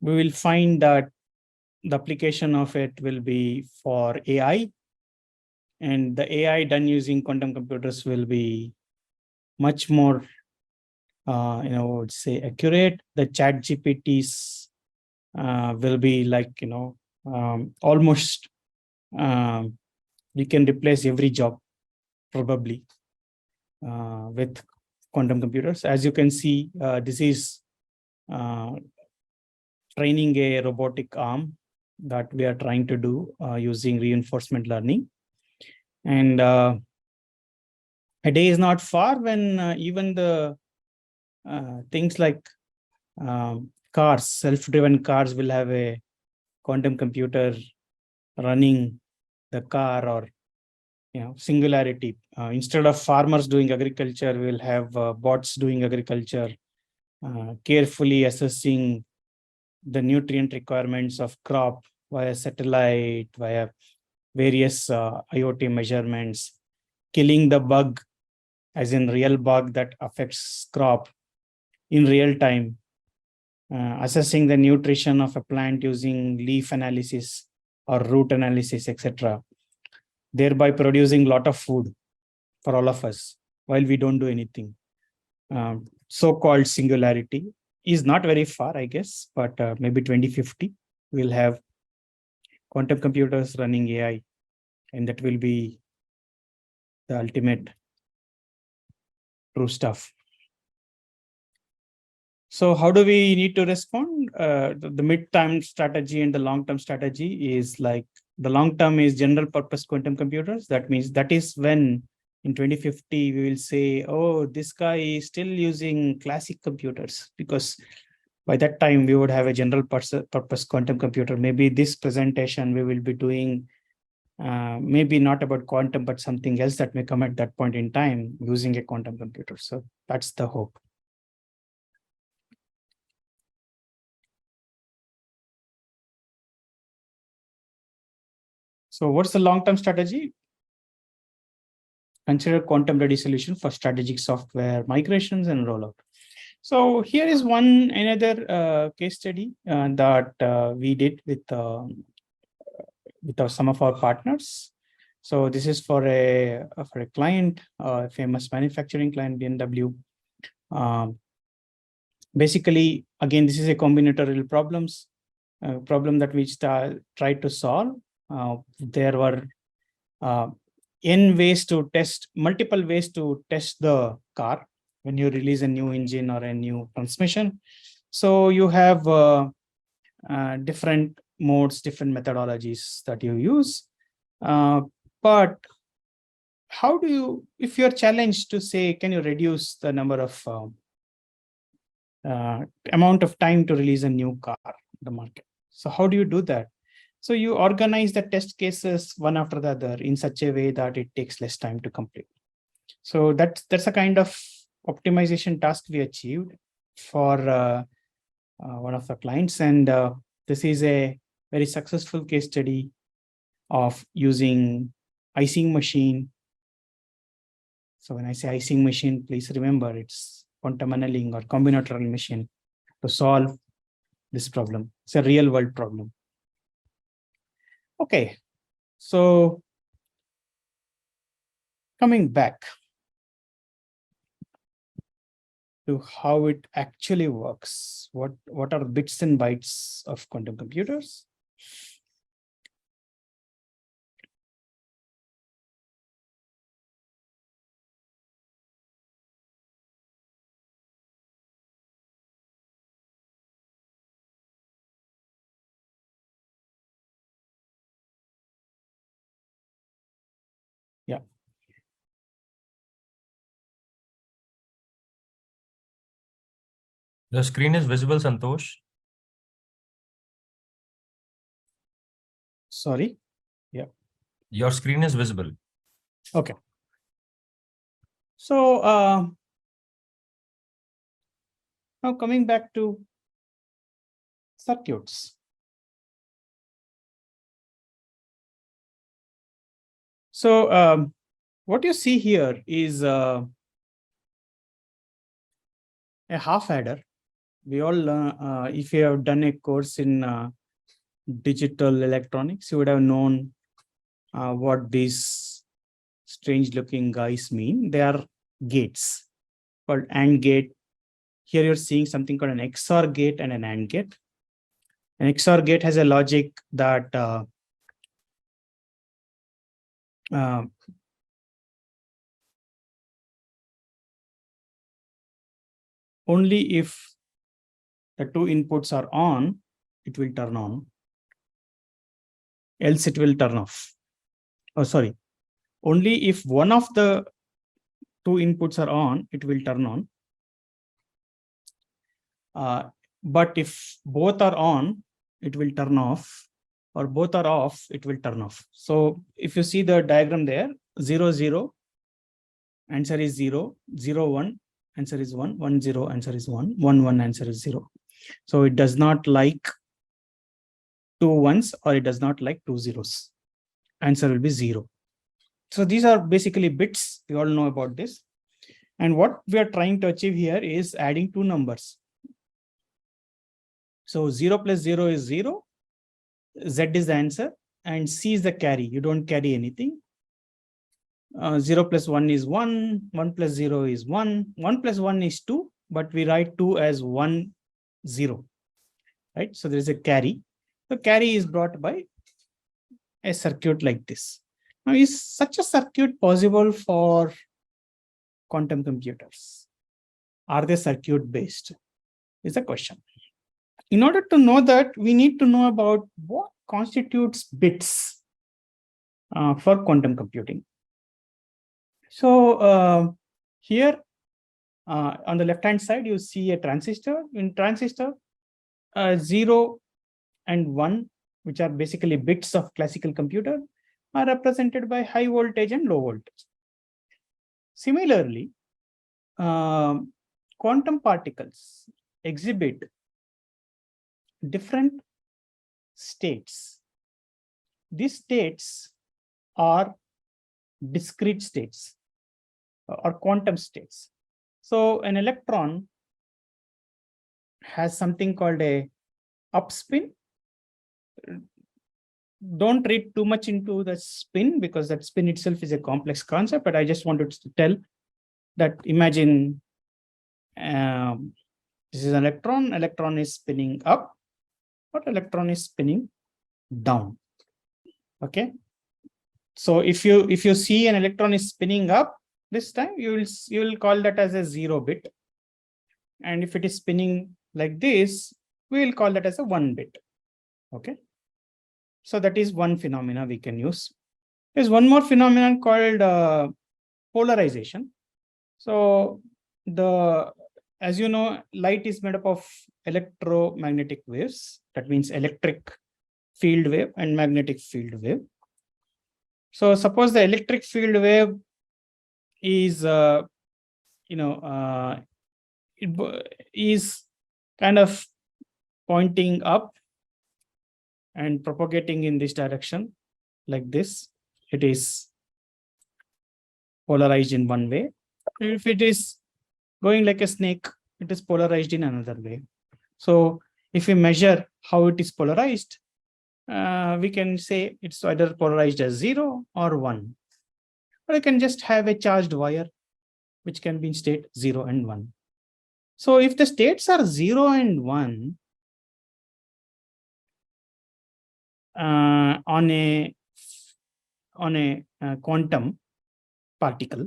we will find that the application of it will be for AI, and the AI done using quantum computers will be much more would say accurate. The chat GPTs will be like almost we can replace every job probably with quantum computers. As you can see, this is training a robotic arm that we are trying to do using reinforcement learning. And a day is not far when even the things like cars, self-driven cars, will have a quantum computer running the car, or singularity. Instead of farmers doing agriculture, we'll have bots doing agriculture, carefully assessing the nutrient requirements of crop via satellite, via various IoT measurements, killing the bug, as in real bug that affects crop in real time, assessing the nutrition of a plant using leaf analysis or root analysis, etc., thereby producing a lot of food for all of us while we don't do anything. So-called singularity is not very far, I guess, but maybe 2050 we'll have quantum computers running AI, and that will be the ultimate true stuff. So how do we need to respond? The mid-term strategy and the long-term strategy is like, the long-term is general purpose quantum computers. That means that is when in 2050, we will say, oh, this guy is still using classic computers, because by that time we would have a general purpose quantum computer. Maybe this presentation we will be doing maybe not about quantum, but something else that may come at that point in time using a quantum computer. So that's the hope. So what's the long-term strategy? Consider quantum-ready solution for strategic software migrations and rollout. So here is another case study that we did with some of our partners. So this is for a client, a famous manufacturing client, BMW. Basically, again, this is a combinatorial problem that we tried to solve. There were multiple ways to test the car when you release a new engine or a new transmission. So you have different modes, different methodologies that you use. But how do you, if you're challenged to say, can you reduce the number of amount of time to release a new car in the market? So how do you do that? So you organize the test cases one after the other in such a way that it takes less time to complete. So that's a kind of optimization task we achieved for one of the clients. And this is a very successful case study of using icing machine. So when I say icing machine, please remember it's quantum annealing or combinatorial machine to solve this problem. It's a real world problem. Okay, so coming back to how it actually works, what are bits and bytes of quantum computers? Yeah. The screen is visible, Santosh. Sorry. Yeah. Your screen is visible. Okay. So now coming back to circuits. So what you see here is a half adder. We all, if you have done a course in digital electronics, you would have known what these strange looking guys mean. They are gates called AND gate. Here you're seeing something called an XOR gate and an AND gate. An XOR gate has a logic that only if the two inputs are on, it will turn on, else it will turn off. Oh, sorry. Only if one of the two inputs are on, it will turn on. But if both are on, it will turn off, or both are off, it will turn off. So if you see the diagram there, 0, 0, answer is 0, 0, 1, answer is 1, 1, 0, answer is 1, 1, 1, answer is 0. So it does not like two ones, or it does not like two zeros. Answer will be 0. So these are basically bits. We all know about this. And what we are trying to achieve here is adding two numbers. So 0 plus 0 is 0. Z is the answer. and C is the carry. You don't carry anything. 0 plus 1 is 1, 1 plus 0 is 1, 1 plus 1 is 2, but we write 2 as 1, 0, right? So there is a carry. The carry is brought by a circuit like this. Now, is such a circuit possible for quantum computers? Are they circuit based? Is the question. In order to know that, we need to know about what constitutes bits for quantum computing. So here on the left-hand side, you see a transistor. In transistor, 0 and 1, which are basically bits of classical computer, are represented by high voltage and low voltage. Similarly, quantum particles exhibit different states. These states are discrete states or quantum states. So an electron has something called a upspin. Don't read too much into the spin because that spin itself is a complex concept, but I just wanted to tell that imagine this is an electron is spinning up, but electron is spinning down. Okay. So if you see an electron is spinning up this time, you will call that as a 0 bit. And if it is spinning like this, we will call that as a 1 bit. Okay. So that is one phenomena we can use. There's one more phenomenon called polarization. So as you know, light is made up of electromagnetic waves. That means electric field wave and magnetic field wave. So suppose the electric field wave is, it is kind of pointing up and propagating in this direction like this. It is polarized in one way. If it is going like a snake, it is polarized in another way. So if we measure how it is polarized, we can say it's either polarized as 0 or 1. Or I can just have a charged wire, which can be in state 0 and 1. So if the states are 0 and 1, on a quantum particle,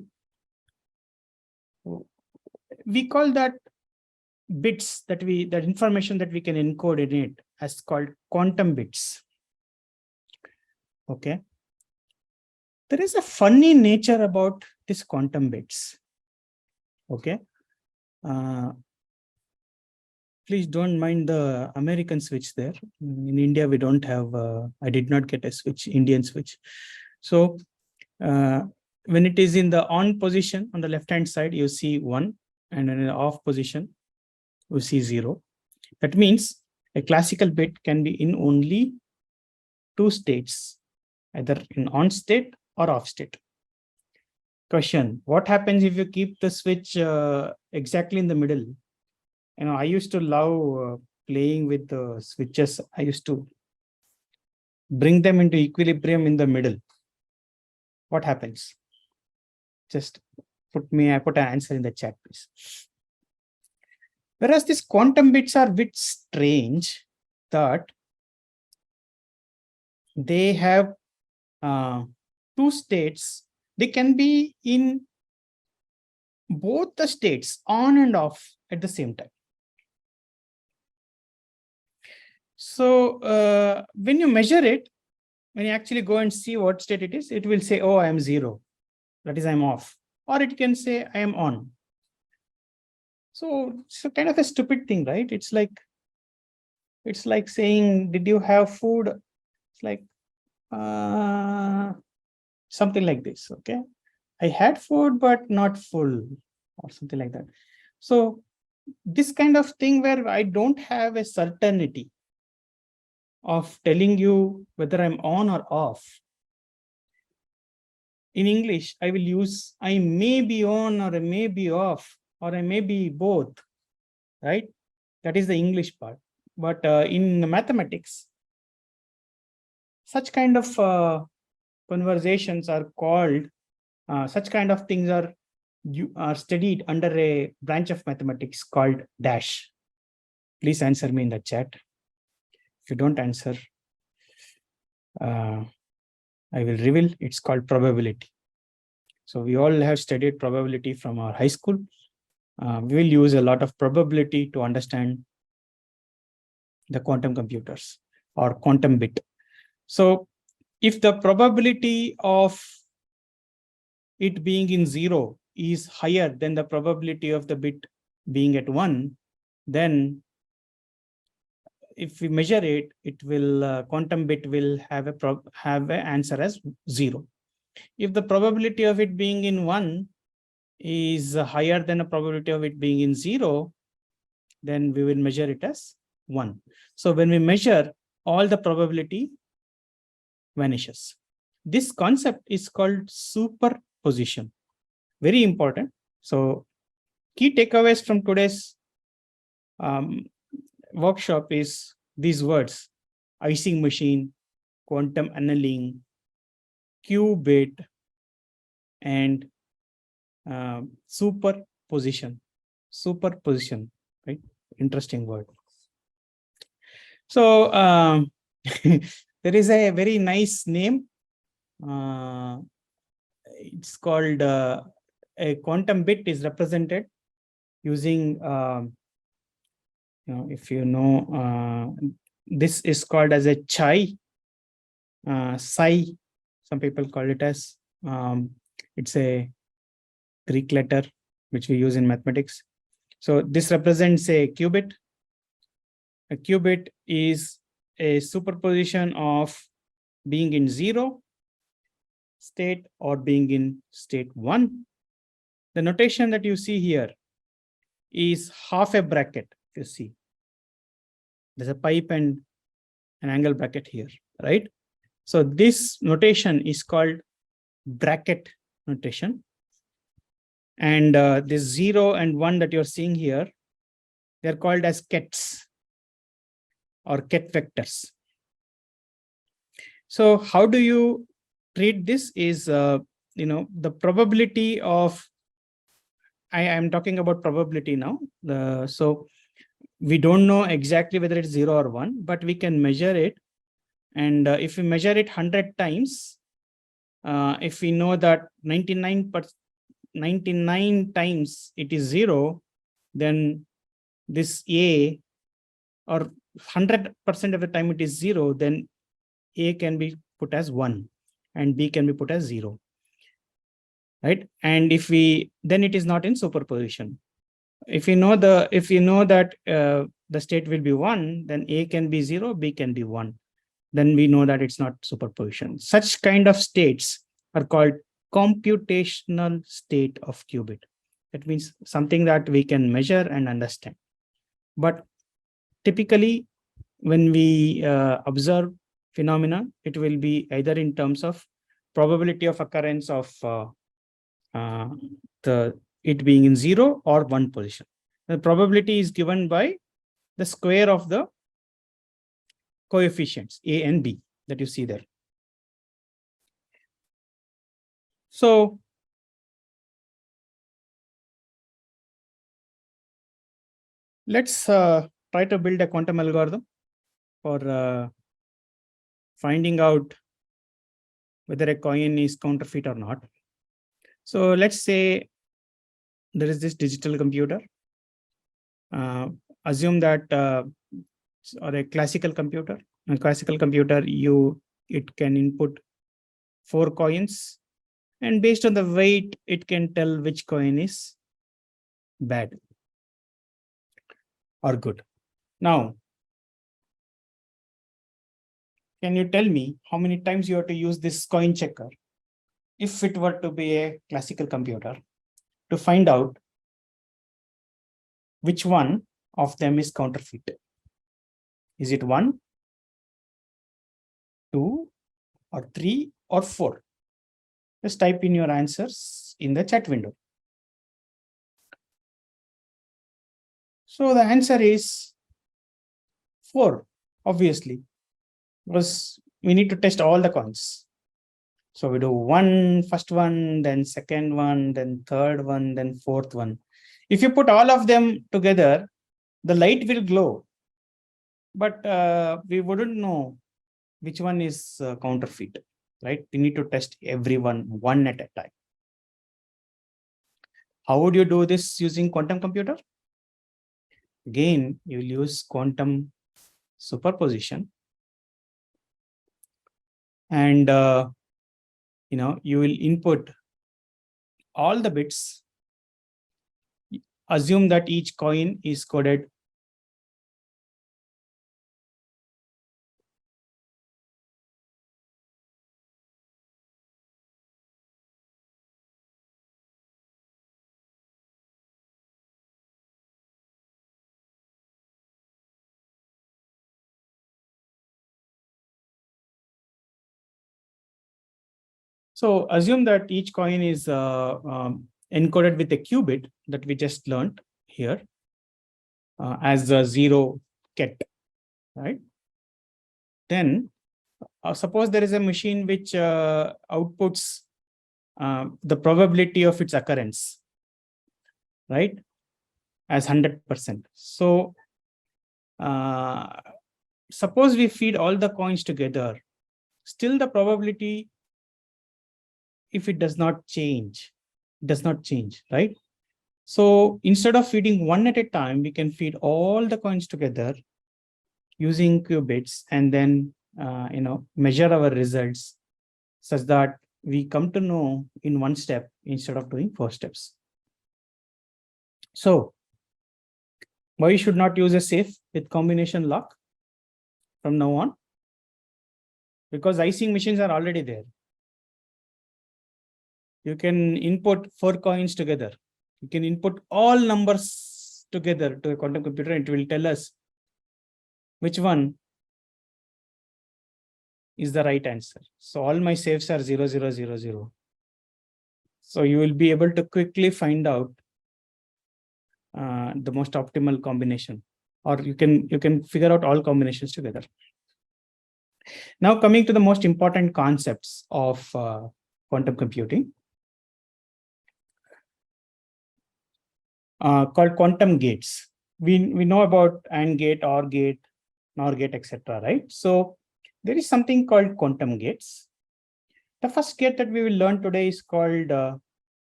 we call that bits that information that we can encode in it as called quantum bits. Okay. There is a funny nature about these quantum bits. Okay. Please don't mind the American switch there. In India, we don't have, I did not get a switch, Indian switch. So when it is in the on position on the left-hand side, you see 1, and in the off position, you see 0. That means a classical bit can be in only 2 states, either in on state or off state. Question: what happens if you keep the switch exactly in the middle? I used to love playing with the switches. I used to bring them into equilibrium in the middle. What happens? Just put an answer in the chat, please. Whereas these quantum bits are a bit strange, that they have 2 states. They can be in both the states, on and off, at the same time. So when you measure it, when you actually go and see what state it is, it will say, oh, I am 0. That is, I'm off. Or it can say, I am on. So it's kind of a stupid thing, right? It's like saying, did you have food? It's like something like this. Okay. I had food, but not full, or something like that. So this kind of thing where I don't have a certainty of telling you whether I'm on or off. In English, I will use I may be on, or I may be off, or I may be both, right? That is the English part. But in mathematics, such kind of conversations are called, such kind of things are studied under a branch of mathematics called dash. Please answer me in the chat. If you don't answer, I will reveal. It's called probability. So we all have studied probability from our high school. We will use a lot of probability to understand the quantum computers or quantum bit. So if the probability of it being in 0 is higher than the probability of the bit being at 1, then if we measure it, it will quantum bit will have an answer as 0. If the probability of it being in 1 is higher than the probability of it being in 0, then we will measure it as 1. So when we measure, all the probability vanishes. This concept is called superposition. Very important. So key takeaways from today's workshop is these words: icing machine, quantum annealing, qubit, and superposition. Superposition, right? Interesting word. So there is a very nice name. It's called a quantum bit is represented using if you know, this is called as a chi, psi, some people call it as, it's a Greek letter which we use in mathematics. So this represents a qubit. A qubit is a superposition of being in 0 state or being in state 1. The notation that you see here is half a bracket. You see, there's a pipe and an angle bracket here, right? So this notation is called bracket notation. And this 0 and 1 that you're seeing here, they're called as kets or ket vectors. So how do you treat this is, the probability of, I am talking about probability now. So we don't know exactly whether it's 0 or 1, but we can measure it. And if we measure it 100 times, if we know that 99 times it is 0, then this A, or 100% of the time it is 0, then A can be put as 1 and B can be put as 0. Right? And if we, then it is not in superposition. If you know that the state will be 1, then A can be 0, B can be 1. Then we know that it's not superposition. Such kind of states are called computational state of qubit. That means something that we can measure and understand. But typically, when we observe phenomena, it will be either in terms of probability of occurrence of it being in 0 or 1 position. The probability is given by the square of the coefficients A and B that you see there. So let's try to build a quantum algorithm for finding out whether a coin is counterfeit or not. So let's say there is this digital computer. Assume that or a classical computer. In a classical computer, it can input 4 coins, and based on the weight, it can tell which coin is bad or good. Now, can you tell me how many times you have to use this coin checker if it were to be a classical computer to find out which one of them is counterfeit? Is it 1, 2, or 3, or 4? Just type in your answers in the chat window. So the answer is 4, obviously, because we need to test all the coins. So we do first one, then second one, then third one, then fourth one. If you put all of them together, the light will glow, but we wouldn't know which one is counterfeit, right? We need to test everyone one at a time. How would you do this using quantum computer? Again, you will use quantum superposition, and you will input all the bits. Assume that each coin is coded So assume that each coin is encoded with a qubit that we just learned here as a 0 ket, right? Then suppose there is a machine which outputs the probability of its occurrence, right, as 100%. So suppose we feed all the coins together, still the probability, if it does not change, right? So instead of feeding one at a time, we can feed all the coins together using qubits, and then measure our results such that we come to know in one step instead of doing 4 steps. So why you should not use a safe with combination lock from now on? Because icing machines are already there. You can input 4 coins together. You can input all numbers together to a quantum computer, and it will tell us which one is the right answer. So all my safes are 0, 0, 0, 0. So you will be able to quickly find out the most optimal combination, or you can figure out all combinations together. Now coming to the most important concepts of quantum computing, called quantum gates. We know about AND gate, OR gate, NOR gate, etc. Right? So there is something called quantum gates. The first gate that we will learn today is called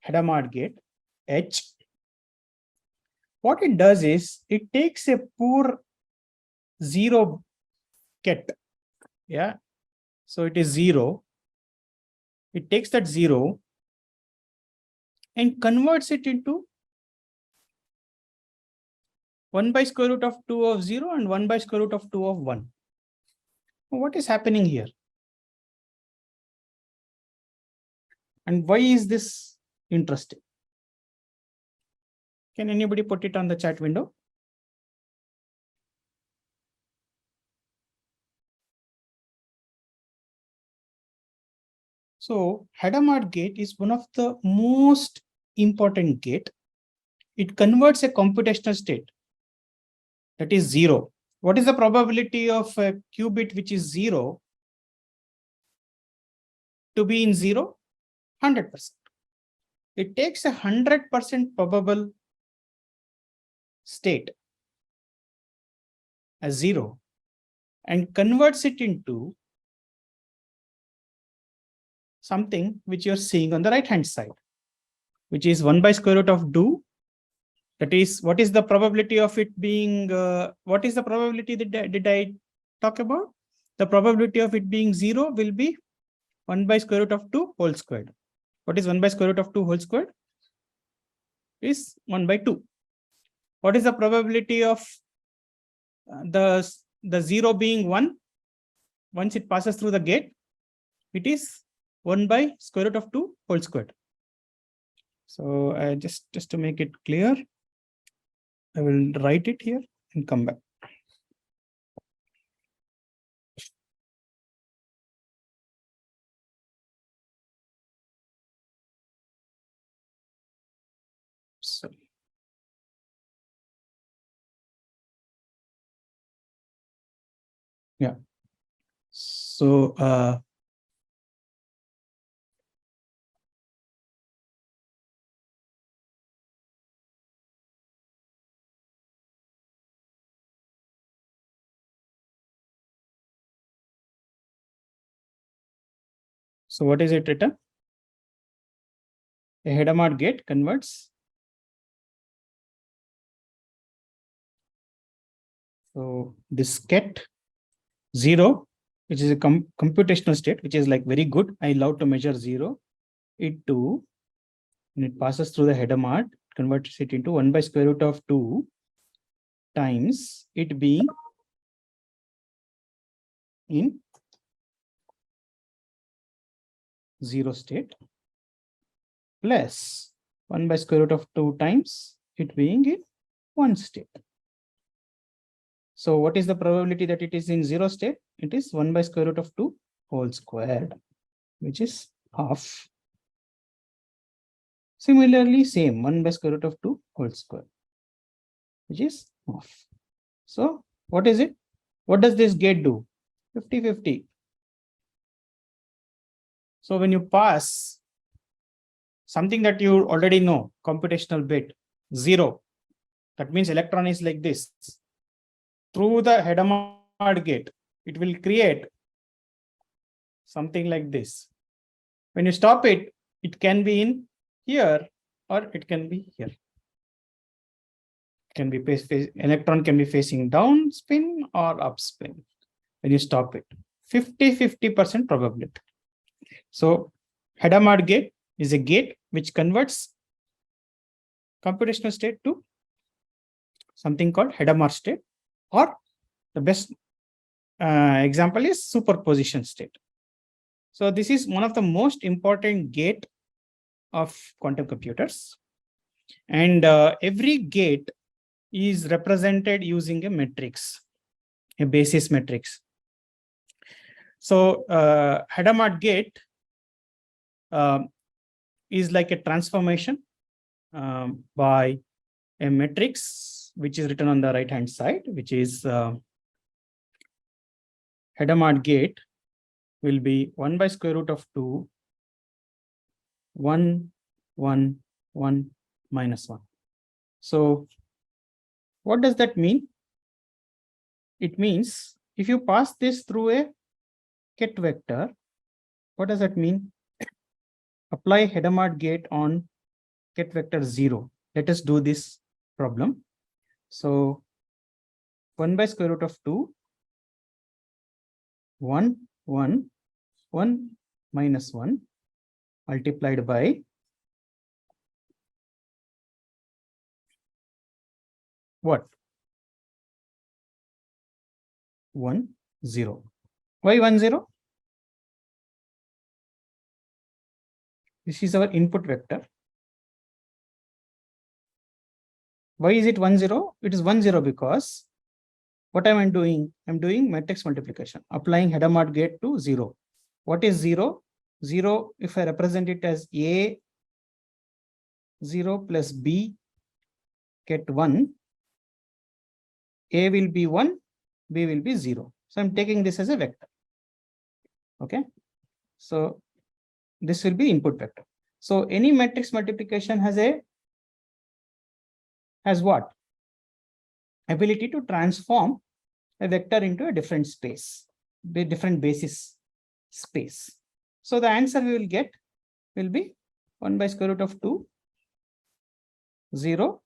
Hadamard gate, H. What it does is it takes a poor 0 ket. Yeah. So it is 0. It takes that 0 and converts it into 1 by square root of 2 of 0 and 1 by square root of 2 of 1. What is happening here? And why is this interesting? Can anybody put it on the chat window? So Hadamard gate is one of the most important gate. It converts a computational state, that is 0. What is the probability of a qubit which is 0 to be in 0? 100%. It takes a 100% probable state as 0 and converts it into something which you're seeing on the right hand side, which is 1 by square root of 2. That is, what is the probability of it being, what is the probability that did I talk about? The probability of it being 0 will be 1 by square root of 2 whole squared. What is 1 by square root of 2 whole squared? Is 1 by 2. What is the probability of the 0 being 1? Once it passes through the gate, it is 1 by square root of 2 whole squared. So just to make it clear, I will write it here and come back. So yeah. So what is it written? A header mod gate converts. So this get 0, which is a computational state, which is like very good. I love to measure 0. It 2, and it passes through the header mod, converts it into 1 by square root of 2 times it being in 0 state plus 1 by square root of 2 times it being in 1 state. So what is the probability that it is in 0 state? It is 1 by square root of 2 whole squared, which is half. Similarly, same 1 by square root of 2 whole square, which is half. So what is it? What does this gate do? 50-50. So when you pass something that you already know, computational bit 0, that means electron is like this. Through the header mod gate, it will create something like this. When you stop it, it can be in here or it can be here. Can be electron can be facing down spin or up spin. When you stop it, 50-50% probability. So header mod gate is a gate which converts computational state to something called header mod state, or the best example is superposition state. So this is one of the most important gate of quantum computers, and every gate is represented using a matrix, a basis matrix. So header mod gate is like a transformation by a matrix which is written on the right hand side, which is header mod gate will be 1 by square root of 2, 1, 1, 1, minus 1. So what does that mean? It means if you pass this through a ket vector, what does that mean? Apply header mod gate on ket vector 0. Let us do this problem. So 1 by square root of 2, 1, 1, 1, minus 1 multiplied by what? 1, 0. Why 1, 0? This is our input vector. Why is it 1, 0? It is 1, 0 because what am I doing? I'm doing matrix multiplication, applying header mod gate to 0. What is 0? 0, if I represent it as A 0 plus B get 1, A will be 1, B will be 0. So I'm taking this as a vector. Okay. So this will be input vector. So any matrix multiplication has what? Ability to transform a vector into a different space, a different basis space. So the answer we will get will be 1 by square root of 2, 0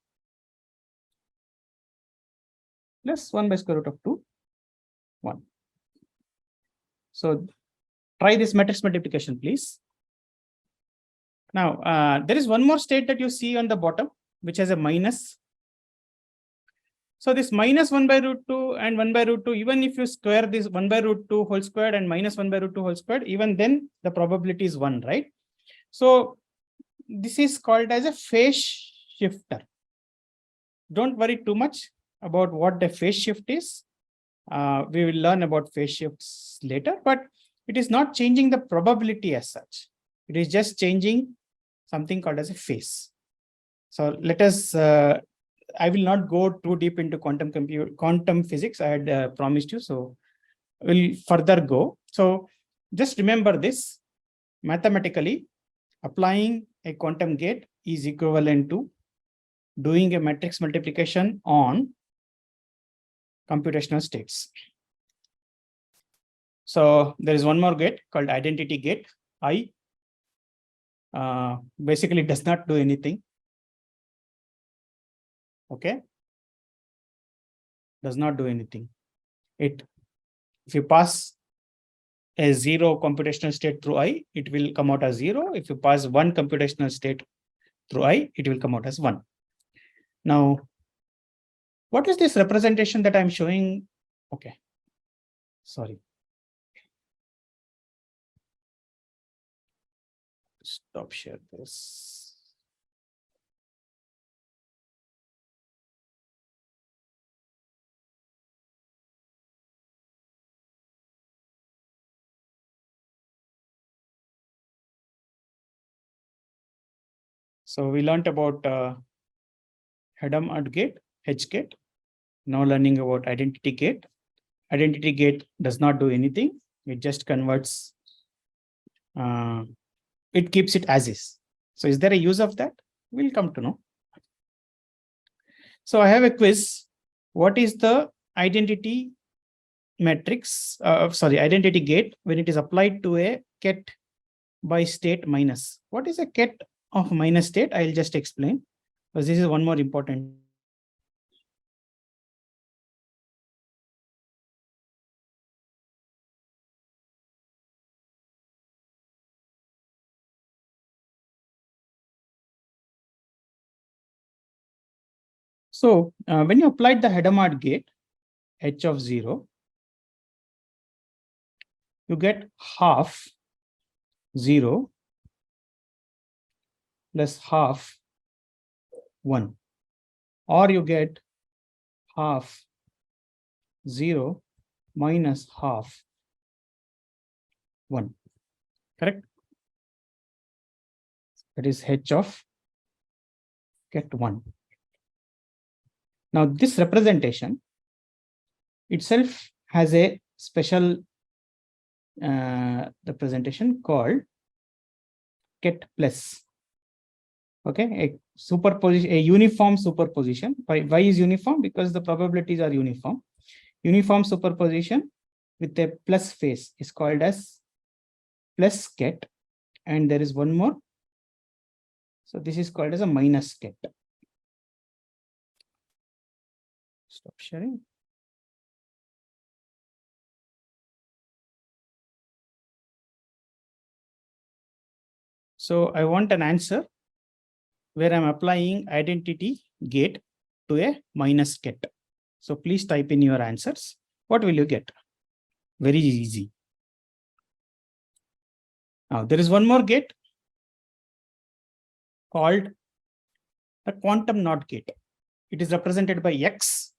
plus 1 by square root of 2, 1. So try this matrix multiplication, please. Now, there is one more state that you see on the bottom, which has a minus. So this minus 1 by root 2 and 1 by root 2, even if you square this 1 by root 2 whole squared and minus 1 by root 2 whole squared, even then the probability is 1, right? So this is called as a phase shifter. Don't worry too much about what the phase shift is. We will learn about phase shifts later, but it is not changing the probability as such. It is just changing something called as a phase. So let us, I will not go too deep into quantum physics. I had promised you. So will further go. So just remember this, mathematically, applying a quantum gate is equivalent to doing a matrix multiplication on computational states. So there is one more gate called identity gate. I basically does not do anything. Okay. Does not do anything. If you pass a 0 computational state through I, it will come out as 0. If you pass 1 computational state through I, it will come out as 1. Now, what is this representation that I'm showing? Okay. Sorry. Stop share this. So we learned about Hadamard gate, H gate. Now learning about identity gate. Identity gate does not do anything. It just converts. It keeps it as is. So is there a use of that? We'll come to know. So I have a quiz. What is the identity matrix? Identity gate when it is applied to a ket by state minus. What is a ket of minus state? I'll just explain, because this is one more important. So when you applied the Hadamard gate, H of 0, you get half 0 plus half 1, or you get half 0 minus half 1, correct? That is H of ket 1. Now this representation itself has a special representation called ket plus. Okay, a superposition, a uniform superposition. Why is uniform? Because the probabilities are uniform. Uniform superposition with a plus face is called as plus ket, and there is one more. So this is called as a minus ket. Stop sharing. So I want an answer where I'm applying identity gate to a minus ket. So please type in your answers. What will you get? Very easy. Now there is one more gate called the quantum NOT gate. It is represented by X.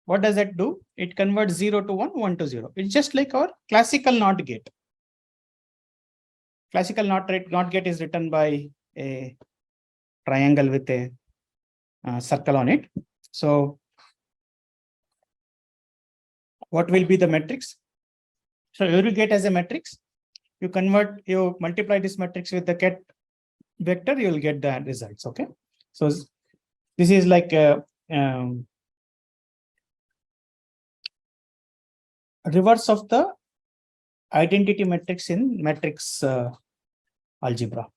What does that do? It converts 0 to 1, 1 to 0. It's just like our classical NOT gate. Classical NOT gate is written by a triangle with a circle on it. So what will be the matrix? So every gate has a matrix. You multiply this matrix with the ket vector, you will get the results. Okay. So this is like a reverse of the identity matrix in matrix algebra.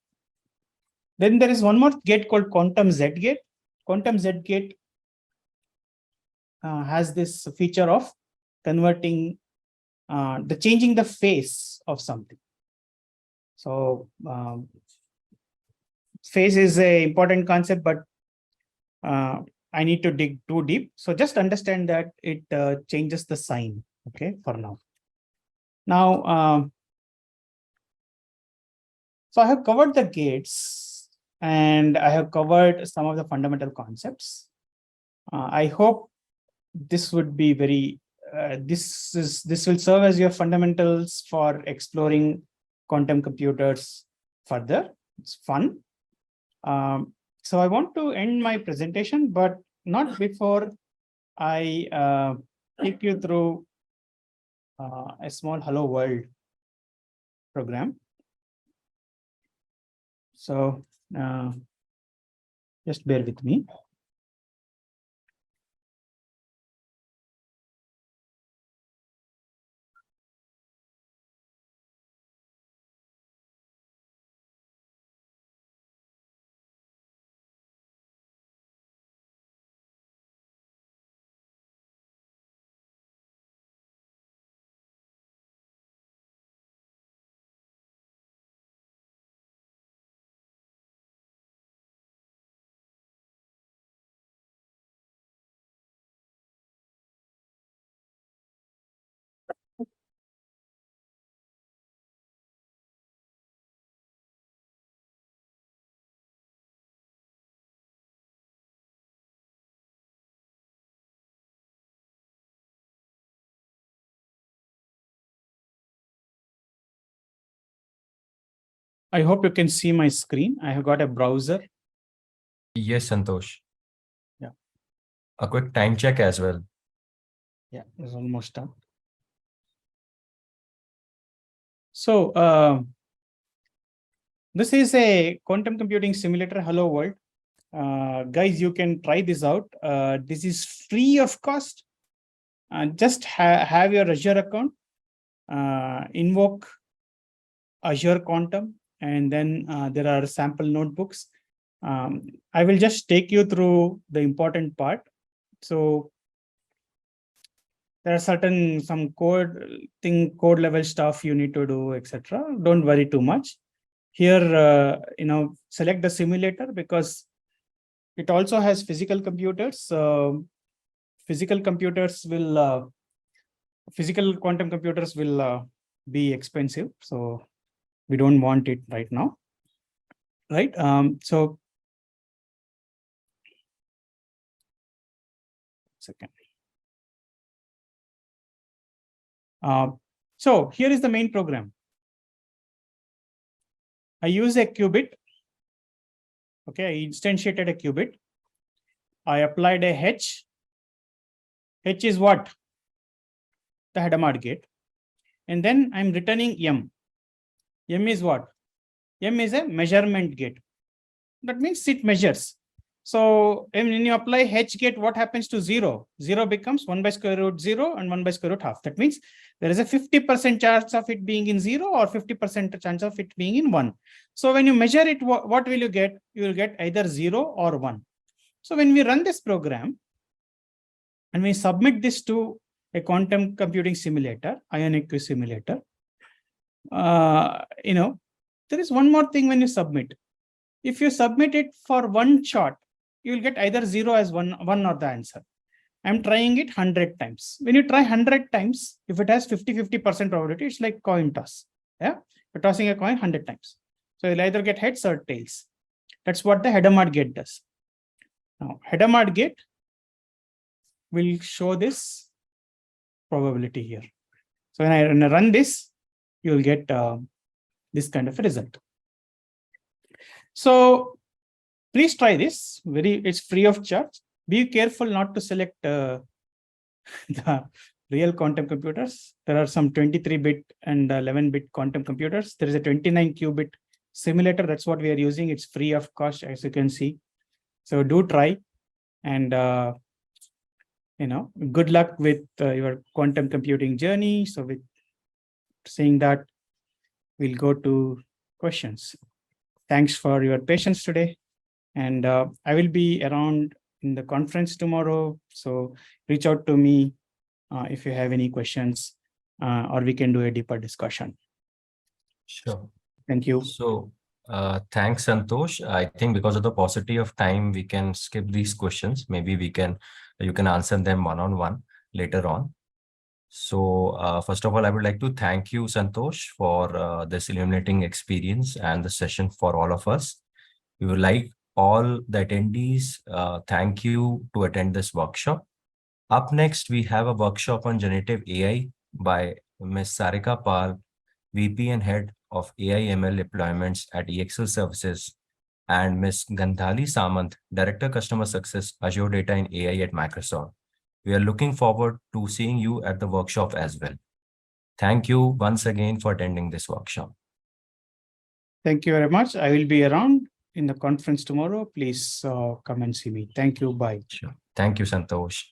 Then there is one more gate called quantum Z gate. Quantum Z gate has this feature of converting changing the face of something. So face is a important concept, but I need to dig too deep. So just understand that it changes the sign. Okay, for now. Now, so I have covered the gates and I have covered some of the fundamental concepts. I hope this would be very this will serve as your fundamentals for exploring quantum computers further. It's fun. So I want to end my presentation, but not before I take you through a small hello world program. So just bear with me. I hope you can see my screen. I have got a browser. Yes, Santosh. Yeah. A quick time check as well. Yeah, it's almost done. So this is a quantum computing simulator. Hello world. Guys, you can try this out. This is free of cost. Just have your Azure account, invoke Azure Quantum, and then there are sample notebooks. I will just take you through the important part. So there are some code level stuff you need to do, etc. Don't worry too much. Here, select the simulator because it also has physical computers. Physical quantum computers will be expensive, so we don't want it right now, right? So second. So here is the main program. I use a qubit. Okay, I instantiated a qubit. I applied a H. H is what? The Hadamard gate. And then I'm returning M. M is what? M is a measurement gate. That means it measures. So when you apply H gate, what happens to 0? 0 becomes 1 by square root 0 and 1 by square root half. That means there is a 50% chance of it being in 0 or 50% chance of it being in 1. So when you measure it, what will you get? You will get either 0 or 1. So when we run this program and we submit this to a quantum computing simulator, IonQ simulator, there is one more thing when you submit. If you submit it for one shot, you will get either 0 as one or the answer. I'm trying it 100 times. When you try 100 times, if it has 50% probability, it's like coin toss. Yeah, you're tossing a coin 100 times. So you'll either get heads or tails. That's what the Hadamard gate does. Now, Hadamard gate will show this probability here. So when I run this, you will get this kind of a result. So please try this. It's free of charge. Be careful not to select the real quantum computers. There are some 23-bit and 11-bit quantum computers. There is a 29-qubit simulator. That's what we are using. It's free of cost, as you can see. So do try, and good luck with your quantum computing journey. So with saying that, we'll go to questions. Thanks for your patience today. And I will be around in the conference tomorrow. So reach out to me if you have any questions, or we can do a deeper discussion. Sure. Thank you. So thanks, Santosh. I think because of the paucity of time, we can skip these questions. Maybe you can answer them one-on-one later on. So first of all, I would like to thank you, Santosh, for this illuminating experience and the session for all of us. We would like all the attendees, thank you to attend this workshop. Up next, we have a workshop on generative AI by Ms. Sarika Pal, VP and Head of AI ML Deployments at EXL Services, and Ms. Gandhali Samant, Director Customer Success, Azure Data and AI at Microsoft. We are looking forward to seeing you at the workshop as well. Thank you once again for attending this workshop. Thank you very much. I will be around in the conference tomorrow. Please come and see me. Thank you. Bye. Sure. Thank you, Santosh.